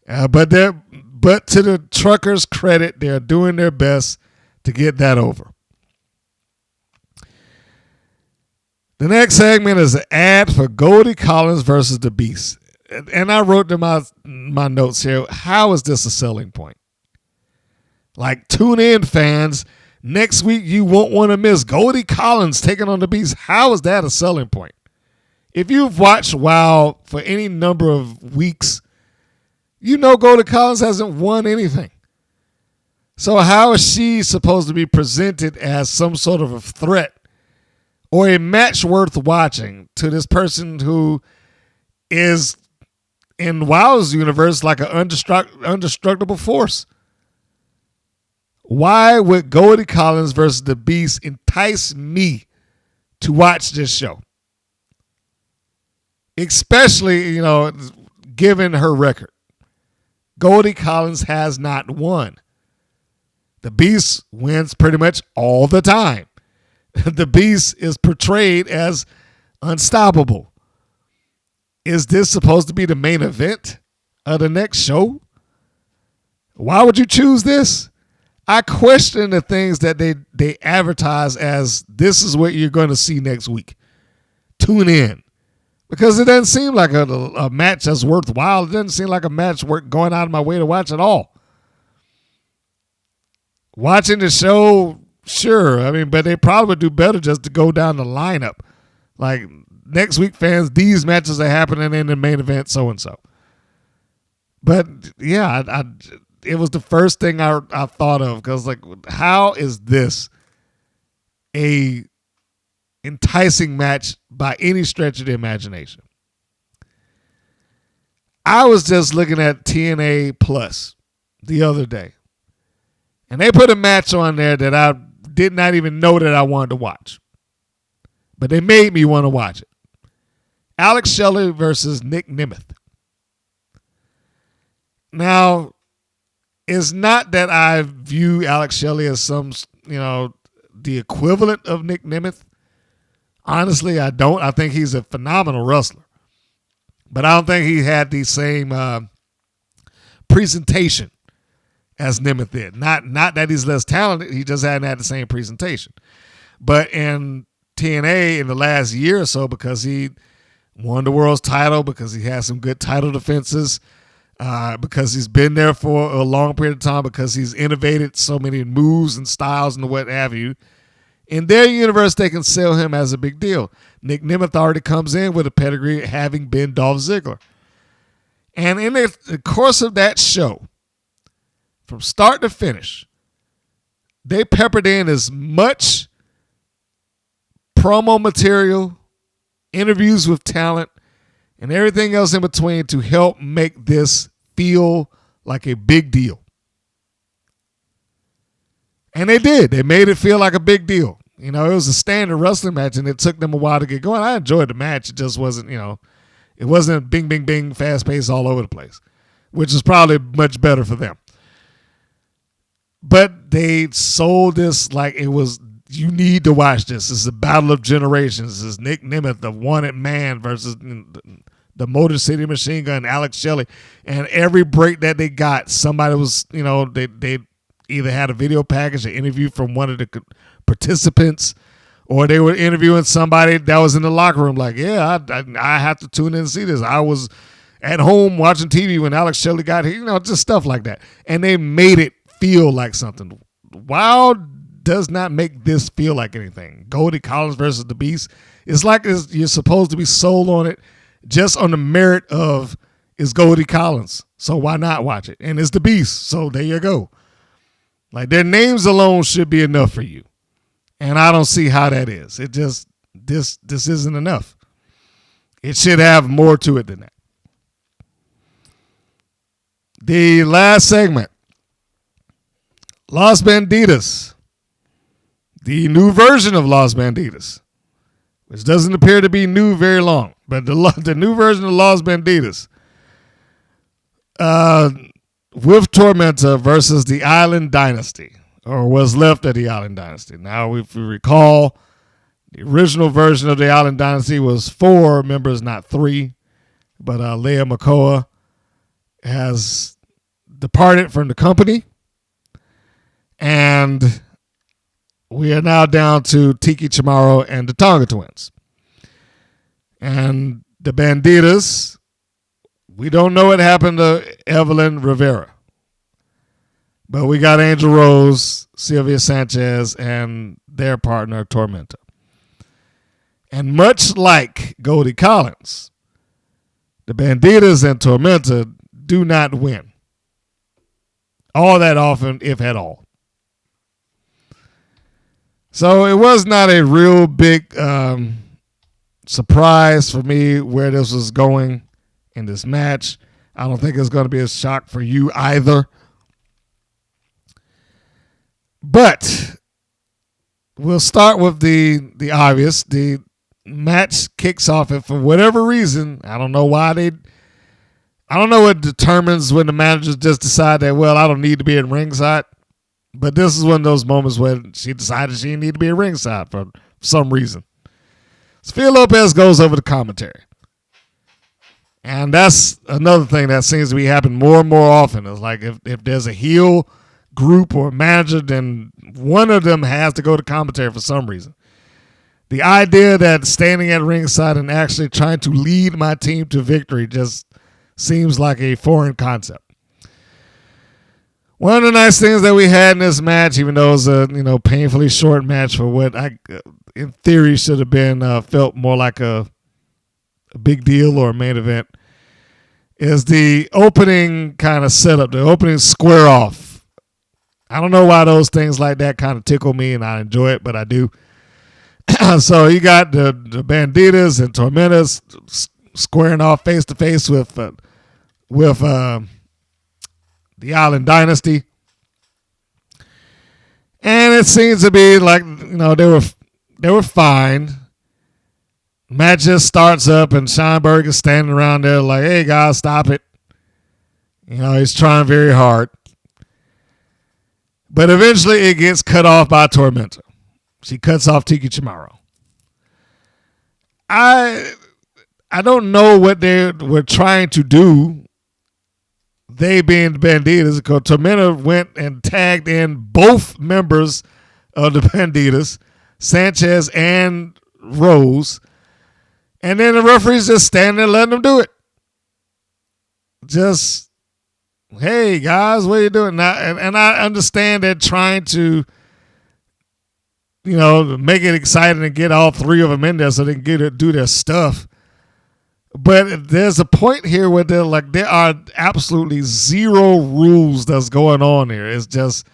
But to the Truckers' credit, they're doing their best to get that over. The next segment is an ad for Goldie Collins versus the Beast. And I wrote in my notes here, how is this a selling point? Like, tune in, fans. Next week, you won't want to miss Goldie Collins taking on the Beast. How is that a selling point? If you've watched WoW for any number of weeks, you know Goldie Collins hasn't won anything. So how is she supposed to be presented as some sort of a threat or a match worth watching to this person who is in WoW's universe like an indestructible force? Why would Goldie Collins versus the Beast entice me to watch this show? Especially, given her record. Goldie Collins has not won. The Beast wins pretty much all the time. The Beast is portrayed as unstoppable. Is this supposed to be the main event of the next show? Why would you choose this? I question the things that they advertise as this is what you're going to see next week. Tune in. Because it doesn't seem like a match that's worthwhile. It doesn't seem like a match worth going out of my way to watch at all. Watching the show, sure. I mean, but they probably would do better just to go down the lineup. Like, next week, fans, these matches are happening in the main event, so-and-so. But, yeah, it was the first thing I thought of. Because, like, how is this a enticing match by any stretch of the imagination? I was just looking at TNA Plus the other day. And they put a match on there that I did not even know that I wanted to watch. But they made me want to watch it. Alex Shelley versus Nick Nemeth. Now, it's not that I view Alex Shelley as some, the equivalent of Nick Nemeth. Honestly, I don't. I think he's a phenomenal wrestler. But I don't think he had the same presentation as Nemeth did. Not that he's less talented. He just hadn't had the same presentation. But in TNA in the last year or so, because he won the world's title, because he has some good title defenses, because he's been there for a long period of time, because he's innovated so many moves and styles and what have you, in their universe, they can sell him as a big deal. Nick Nemeth already comes in with a pedigree having been Dolph Ziggler. And in the course of that show, from start to finish, they peppered in as much promo material, interviews with talent, and everything else in between to help make this feel like a big deal. And they did. They made it feel like a big deal. It was a standard wrestling match, and it took them a while to get going. I enjoyed the match. It just wasn't, it wasn't bing, bing, bing, fast paced all over the place, which is probably much better for them. But they sold this like it was, you need to watch this. This is a battle of generations. This is Nick Nemeth, the wanted man, versus the Motor City Machine Gun, Alex Shelley. And every break that they got, somebody was, they either had a video package, an interview from one of the participants, or they were interviewing somebody that was in the locker room like, yeah, I have to tune in and see this. I was at home watching TV when Alex Shelley got here, just stuff like that. And they made it feel like something. WoW does not make this feel like anything. Goldie Collins versus the Beast. It's like you're supposed to be sold on it just on the merit of it's Goldie Collins. So why not watch it? And it's the Beast. So there you go. Like, their names alone should be enough for you. And I don't see how that is. It just, this isn't enough. It should have more to it than that. The last segment, Las Bandidas. The new version of Las Bandidas, which doesn't appear to be new very long. But the new version of Las Bandidas. With Tormenta versus the Island Dynasty, or what's left of the Island Dynasty. Now, if you recall, the original version of the Island Dynasty was 4 members, not 3. But Leia Makoa has departed from the company. And we are now down to Tiki Chamorro and the Tonga Twins. And the Bandidas, we don't know what happened to Evelyn Rivera. But we got Angel Rose, Sylvia Sanchez, and their partner, Tormenta. And much like Goldie Collins, the Bandidas and Tormenta do not win all that often, if at all. So it was not a real big surprise for me where this was going in this match. I don't think it's going to be a shock for you either. But we'll start with the obvious. The match kicks off, and for whatever reason, I don't know what determines when the managers just decide that, well, I don't need to be in ringside. But this is one of those moments where she decided she didn't need to be in ringside for some reason. Sophia Lopez goes over to commentary. And that's another thing that seems to be happening more and more often. It's like if there's a heel group or manager, then one of them has to go to commentary for some reason. The idea that standing at ringside and actually trying to lead my team to victory just seems like a foreign concept. One of the nice things that we had in this match, even though it was a painfully short match for what in theory should have been felt more like a big deal or a main event, is the opening kind of setup, the opening square off. I don't know why those things like that kind of tickle me, and I enjoy it, but I do. So you got the Bandidas and Tormentas squaring off face to face with the Island Dynasty. And it seems to be like, they were fine. Match just starts up and Scheinberg is standing around there like, hey guys, stop it. He's trying very hard. But eventually it gets cut off by Tormenta. She cuts off Tiki Chamorro. I don't know what they were trying to do. They being the Bandidas, because Tormenta went and tagged in both members of the Bandidas, Sanchez and Rose, and then the referee's just standing there letting them do it. Just, hey guys, what are you doing now? And I understand they're trying to, make it exciting and get all three of them in there so they can do their stuff. But there's a point here where there are absolutely zero rules that's going on here. It's just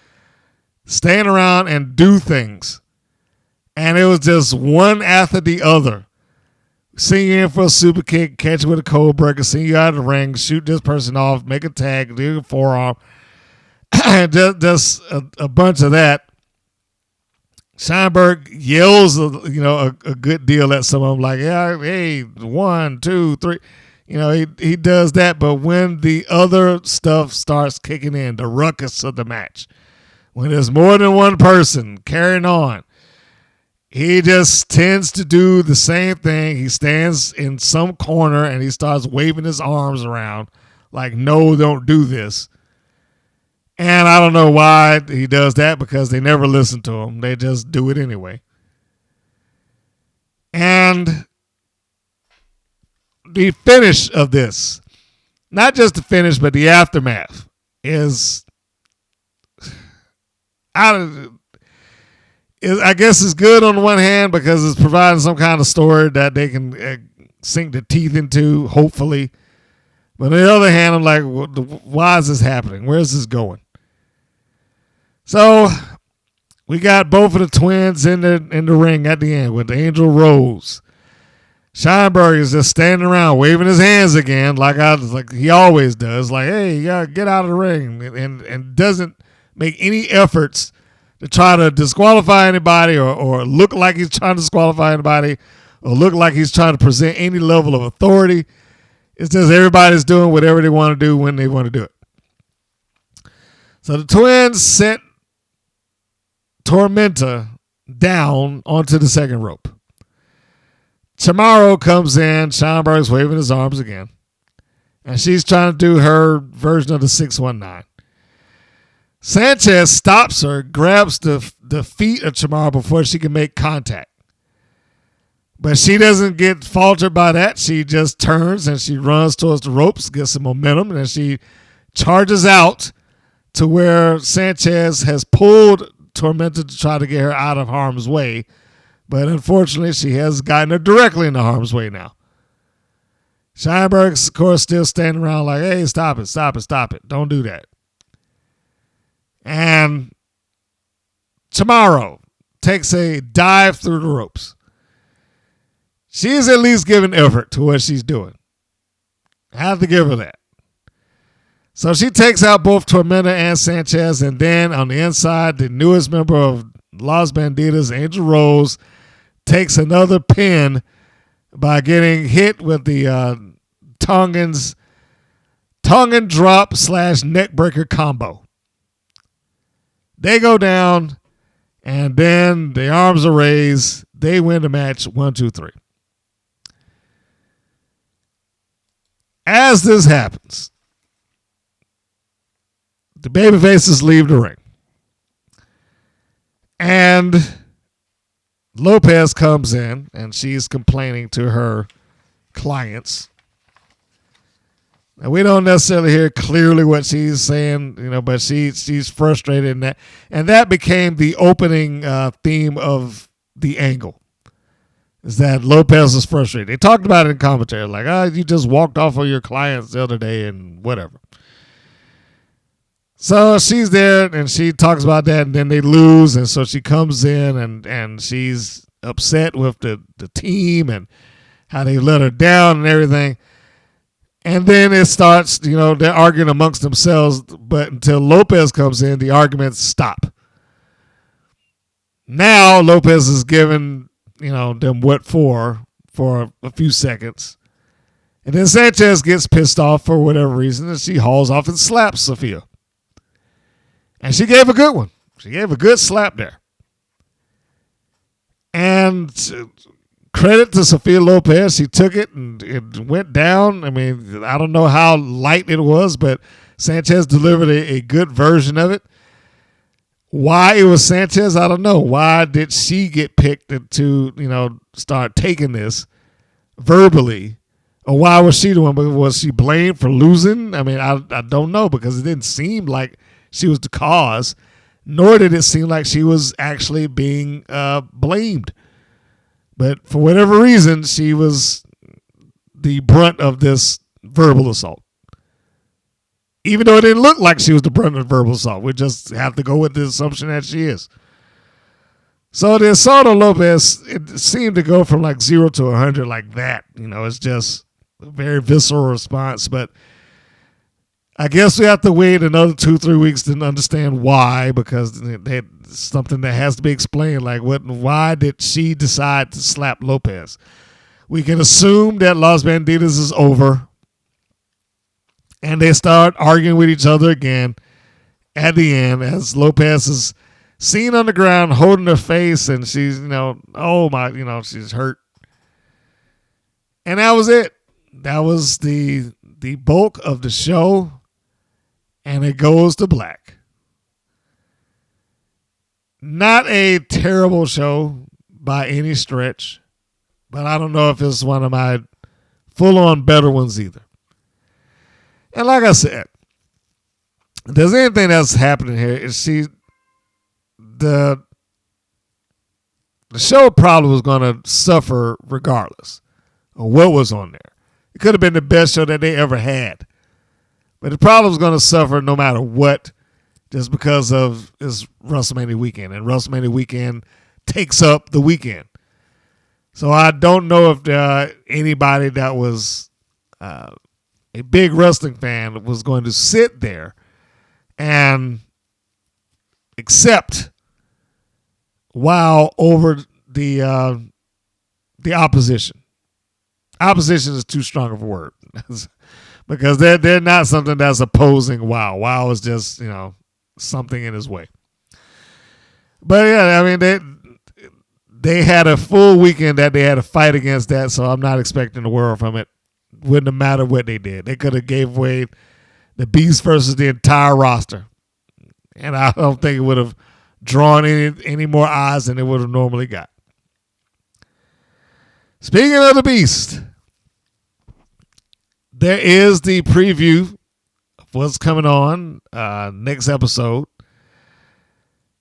stand around and do things. And it was just one after the other. Sing you in for a super kick, catch you with a cold breaker, sing you out of the ring, shoot this person off, make a tag, do a forearm. just a bunch of that. Scheinberg yells, a good deal at some of them, like, yeah, hey, 1, 2, 3. He does that, but when the other stuff starts kicking in, the ruckus of the match, when there's more than one person carrying on, he just tends to do the same thing. He stands in some corner and he starts waving his arms around like, no, don't do this. And I don't know why he does that, because they never listen to him. They just do it anyway. And the finish of this, not just the finish, but the aftermath is, I guess it's good on the one hand because it's providing some kind of story that they can sink their teeth into, hopefully. But on the other hand, I'm like, why is this happening? Where is this going? So we got both of the twins in the ring at the end with Angel Rose. Scheinberg is just standing around waving his hands again, like he always does. Like, hey, yeah, get out of the ring, and doesn't make any efforts to try to disqualify anybody or look like he's trying to disqualify anybody or look like he's trying to present any level of authority. It's just everybody's doing whatever they want to do when they want to do it. So the twins set Tormenta down onto the second rope. Chamorro comes in. Scheinberg's waving his arms again. And she's trying to do her version of the 619. Sanchez stops her, grabs the feet of Chamorro before she can make contact. But she doesn't get faltered by that. She just turns and she runs towards the ropes, gets some momentum, and then she charges out to where Sanchez has pulled Tormenta to try to get her out of harm's way. But unfortunately, she has gotten her directly into harm's way now. Scheinberg's, of course, still standing around like, hey, stop it, stop it, stop it. Don't do that. And Chamorro takes a dive through the ropes. She's at least giving effort to what she's doing. I have to give her that. So she takes out both Tormenta and Sanchez, and then on the inside, the newest member of Las Bandidas, Angel Rose, takes another pin by getting hit with the Tongan drop / neckbreaker combo. They go down, and then the arms are raised. They win the match 1, 2, 3. As this happens, the babyfaces leave the ring. And Lopez comes in, and she's complaining to her clients. Now, we don't necessarily hear clearly what she's saying, but she's frustrated in that. And that became the opening theme of the angle, is that Lopez is frustrated. They talked about it in commentary, like, you just walked off of your clients the other day and whatever. So she's there, and she talks about that, and then they lose, and so she comes in, and she's upset with the team and how they let her down and everything. And then it starts, they're arguing amongst themselves, but until Lopez comes in, the arguments stop. Now Lopez is giving, them what for a few seconds. And then Sanchez gets pissed off for whatever reason, and she hauls off and slaps Sophia. And she gave a good one. She gave a good slap there. And credit to Sophia Lopez. She took it and it went down. I mean, I don't know how light it was, but Sanchez delivered a good version of it. Why it was Sanchez, I don't know. Why did she get picked to, start taking this verbally? Or why was she the one? Was she blamed for losing? I mean, I don't know, because it didn't seem like she was the cause, nor did it seem like she was actually being blamed. But for whatever reason, she was the brunt of this verbal assault. Even though it didn't look like she was the brunt of verbal assault. We just have to go with the assumption that she is. So the assault on Lopez, it seemed to go from like 0 to 100 like that. It's just a very visceral response. But I guess we have to wait another 2-3 weeks to understand why, because it's something that has to be explained. Like, why did she decide to slap Lopez? We can assume that Las Bandidas is over, and they start arguing with each other again at the end, as Lopez is seen on the ground holding her face, and she's, she's hurt. And that was it. That was the bulk of the show. And it goes to black. Not a terrible show by any stretch, but I don't know if it's one of my full-on better ones either. And like I said, if there's anything that's happening here, is the show probably was going to suffer regardless of what was on there. It could have been the best show that they ever had. But the problem's going to suffer no matter what, just because of it's WrestleMania weekend. And WrestleMania weekend takes up the weekend. So I don't know if anybody that was a big wrestling fan was going to sit there and accept wow over the opposition. Opposition is too strong of a word. Because they're not something that's opposing WoW. WoW is just, something in his way. But yeah, I mean, they had a full weekend that they had to fight against that, so I'm not expecting the world from it. Wouldn't have mattered what they did. They could have gave away the Beast versus the entire roster. And I don't think it would have drawn any more eyes than it would have normally got. Speaking of the Beast, there is the preview of what's coming on next episode.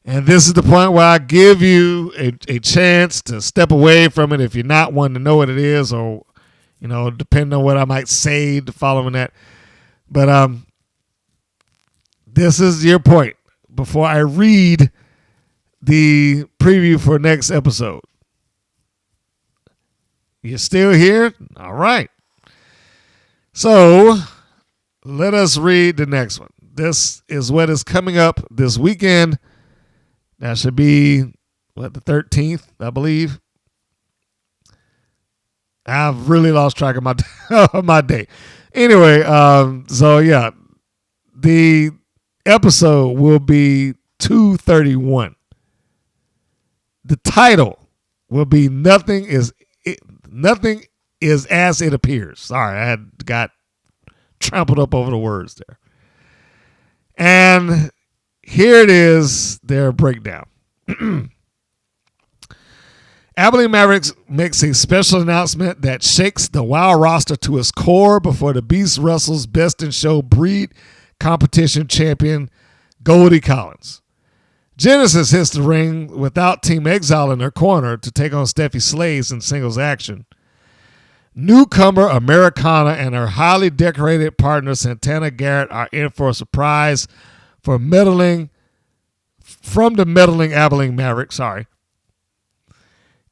And this is the point where I give you a chance to step away from it if you're not wanting to know what it is, or, depending on what I might say following that. But this is your point. Before I read the preview for next episode. You're still here? All right. So let us read the next one. This is what is coming up this weekend. That should be, the 13th, I believe. I've really lost track of my my day. Anyway, so yeah, the episode will be 231. The title will be Nothing is as it appears. Sorry, I got trampled up over the words there. And here it is, their breakdown. Abilene Maverick makes a special announcement that shakes the WoW roster to its core before the Beast wrestles Best in Show Breed Competition champion Goldie Collins. Genesis hits the ring without Team Exile in their corner to take on Steffi Slays in singles action. Newcomer Americana and her highly decorated partner Santana Garrett are in for a surprise from the meddling Abilene Maverick.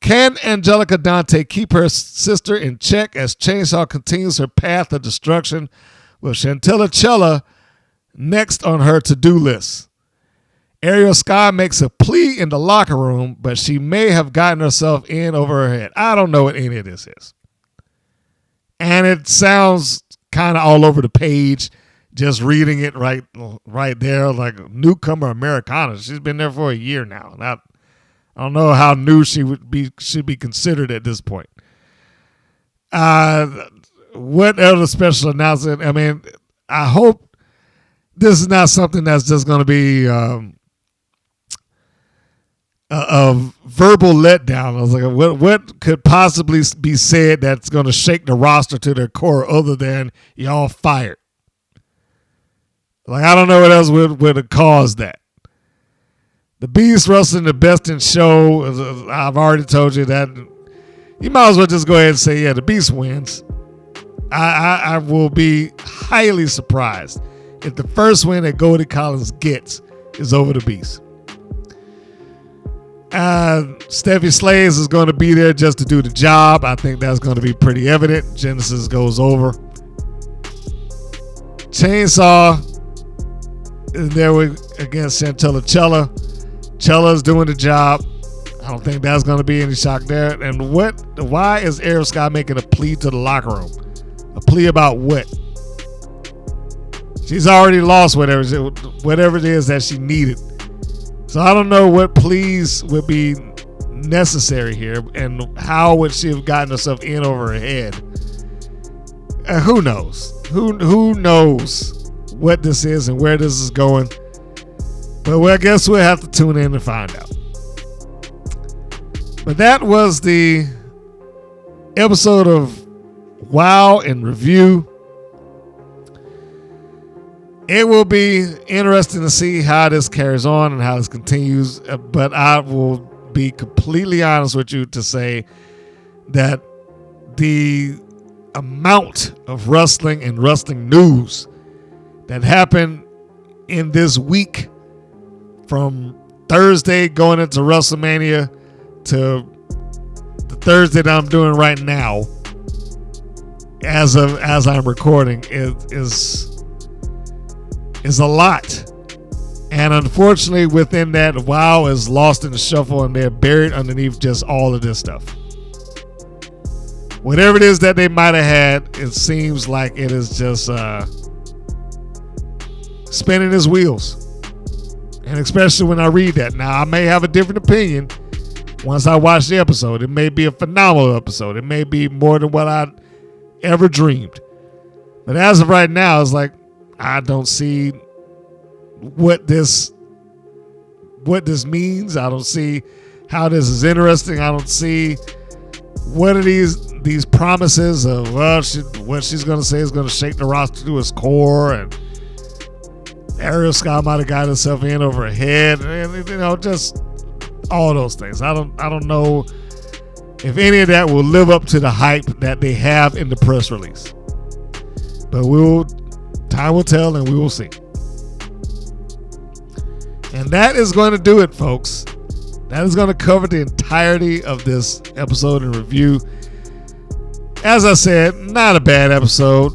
Can Angelica Dante keep her sister in check as Chainsaw continues her path of destruction with Chantella Cella next on her to-do list? Ariel Sky makes a plea in the locker room, but she may have gotten herself in over her head. I don't know what any of this is. And it sounds kind of all over the page, just reading it right there, like newcomer Americana. She's been there for a year now. I don't know how new should be considered at this point. What other special announcement? I mean, I hope this is not something that's just going to be a verbal letdown. I was like, what could possibly be said that's going to shake the roster to their core other than y'all fired? Like, I don't know what else would have caused that. The Beast wrestling the Best in Show. I've already told you that. You might as well just go ahead and say, yeah, the Beast wins. I will be highly surprised if the first win that Goldie Collins gets is over the Beast. Steffi Slays is going to be there just to do the job. I think that's going to be pretty evident. Genesis goes over. Chainsaw is there against Chantella Cella. Cella's doing the job. I don't think that's going to be any shock there. And why is Ariel Sky making a plea to the locker room? A plea about what? She's already lost whatever it is that she needed. So I don't know what pleas would be necessary here and how would she have gotten herself in over her head. Who knows? Who knows what this is and where this is going? But I guess we'll have to tune in to find out. But that was the episode of WoW in review. It will be interesting to see how this carries on and how this continues. But I will be completely honest with you to say that the amount of wrestling and wrestling news that happened in this week, from Thursday going into WrestleMania to the Thursday that I'm doing right now, as I'm recording, is a lot. And unfortunately, within that, WoW is lost in the shuffle and they're buried underneath just all of this stuff. Whatever it is that they might have had, it seems like it is just spinning its wheels. And especially when I read that. Now, I may have a different opinion once I watch the episode. It may be a phenomenal episode. It may be more than what I ever dreamed. But as of right now, it's like, I don't see what this means. I don't see how this is interesting. I don't see what are these promises of what she's going to say is going to shake the roster to its core, and Ariel Sky might have got herself in over her head, and just all those things. I don't know if any of that will live up to the hype that they have in the press release. But time will tell, and we will see. And that is going to do it, folks. That is going to cover the entirety of this episode in review. As I said, not a bad episode.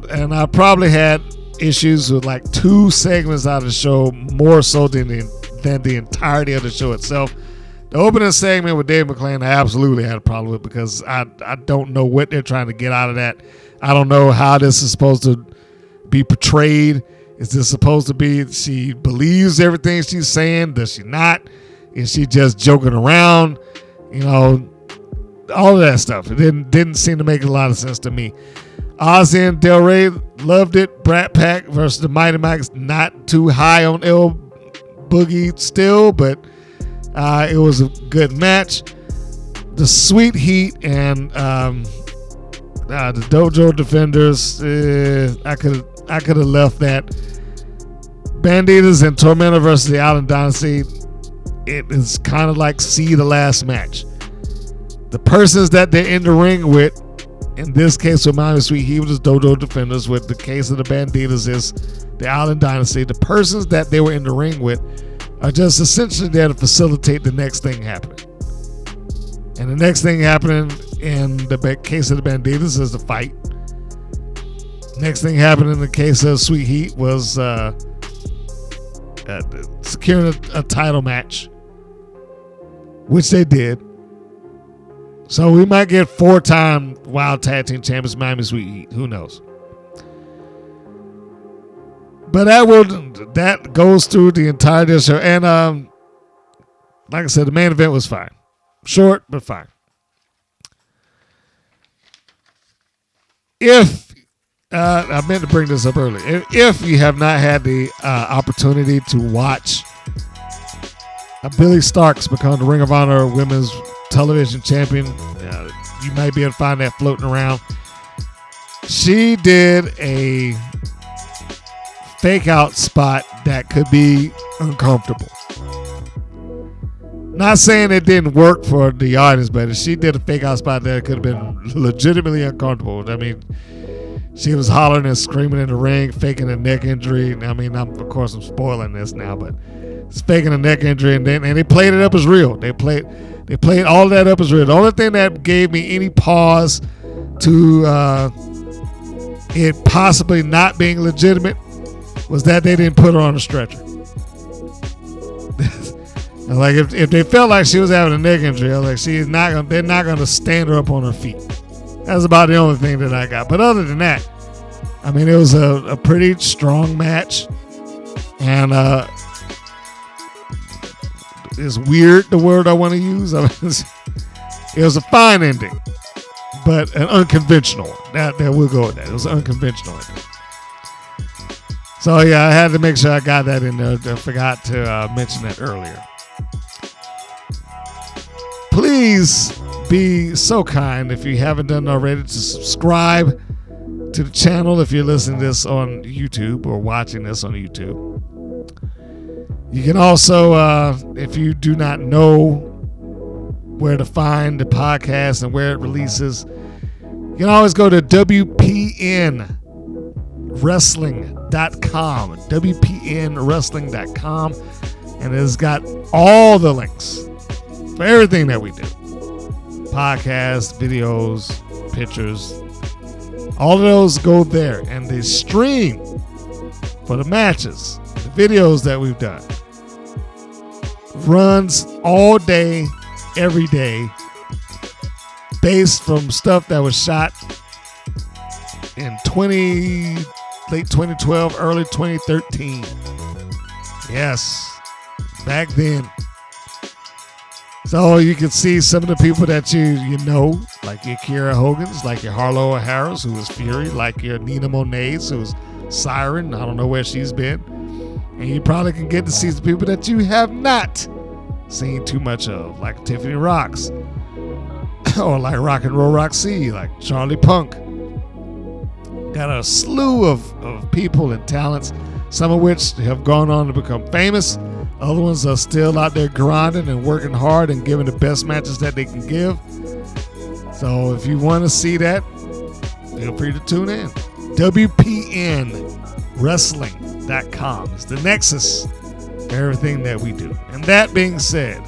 And I probably had issues with like 2 segments out of the show more so than the entirety of the show itself. The opening segment with Dave McClain, I absolutely had a problem with because I don't know what they're trying to get out of that. I don't know how this is supposed to be portrayed. Is this supposed to be she believes everything she's saying? Does she not? Is she just joking around? You know, all of that stuff. It didn't seem to make a lot of sense to me. Aussie and Del Rey loved it. Brat Pack versus the Mighty Max, not too high on El Boogie still, but it was a good match. The Sweet Heat and the Dojo Defenders, I could have left that. Bandidas and Tormenta versus the Island Dynasty, it is kind of like see the last match. The persons that they're in the ring with, in this case with Miami Sweet Heat was Dojo Defenders, with the case of the Bandidas is the Island Dynasty. The persons that they were in the ring with are just essentially there to facilitate the next thing happening. And the next thing happening in the case of the Bandidas is the fight. Next thing happened in the case of Sweet Heat was securing a title match, which they did. So we might get 4-time Wild Tag Team Champions Miami Sweet Heat. Who knows? But that goes through the entire show. And like I said, the main event was fine. Short, but fine. If I meant to bring this up earlier. If you have not had the opportunity to watch Billy Starks become the Ring of Honor Women's Television Champion, you might be able to find that floating around. She did a fake out spot that could be uncomfortable. Not saying it didn't work for the audience, but she did a fake out spot that could have been legitimately uncomfortable. I mean, she was hollering and screaming in the ring, faking a neck injury. I mean, of course I'm spoiling this now, but it's faking a neck injury, and they played it up as real. They played all that up as real. The only thing that gave me any pause to it possibly not being legitimate was that they didn't put her on a stretcher. Like if they felt like she was having a neck injury, I was like, they're not gonna stand her up on her feet. That's about the only thing that I got. But other than that, I mean, it was a pretty strong match, and it's weird, the word I want to use. I mean, it was a fine ending, but an unconventional one. That we'll go with that. It was an unconventional ending. So yeah, I had to make sure I got that in there. I forgot to mention that earlier. Please be so kind, if you haven't done already, to subscribe to the channel if you're listening to this on YouTube or watching this on YouTube. You can also, if you do not know where to find the podcast and where it releases, you can always go to WPNWrestling.com, WPNWrestling.com, and it's got all the links for everything that we do. Podcasts, videos, pictures, all of those go there. And the stream for the matches, the videos that we've done, runs all day, every day, based from stuff that was shot in late 2012, early 2013. Yes, back then. So you can see some of the people that you know, like your Kiera Hogan's, like your Harlow O'Hara's, who was Fury, like your Nina Monet's, who was Siren. I don't know where she's been. And you probably can get to see some people that you have not seen too much of, like Tiffany Rocks, or like Rock and Roll Roxy, like Charlie Punk. Got a slew of people and talents, some of which have gone on to become famous. Other ones are still out there grinding and working hard and giving the best matches that they can give. So if you want to see that, feel free to tune in. WPNWrestling.com is the nexus for everything that we do. And that being said,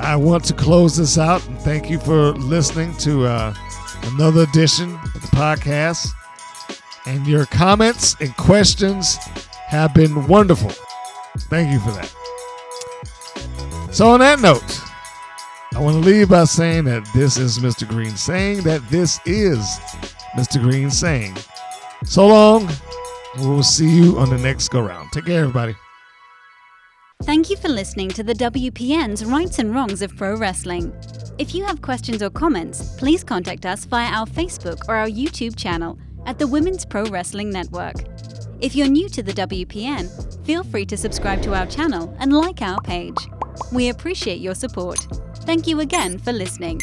I want to close this out and thank you for listening to another edition of the podcast. And your comments and questions have been wonderful. Thank you for that. So on that note, I want to leave by saying that this is Mr. Green saying that this is Mr. Green saying. So long. We'll see you on the next go round. Take care, everybody. Thank you for listening to the WPN's Rights and Wrongs of Pro Wrestling. If you have questions or comments, please contact us via our Facebook or our YouTube channel at the Women's Pro Wrestling Network. If you're new to the WPN, feel free to subscribe to our channel and like our page. We appreciate your support. Thank you again for listening.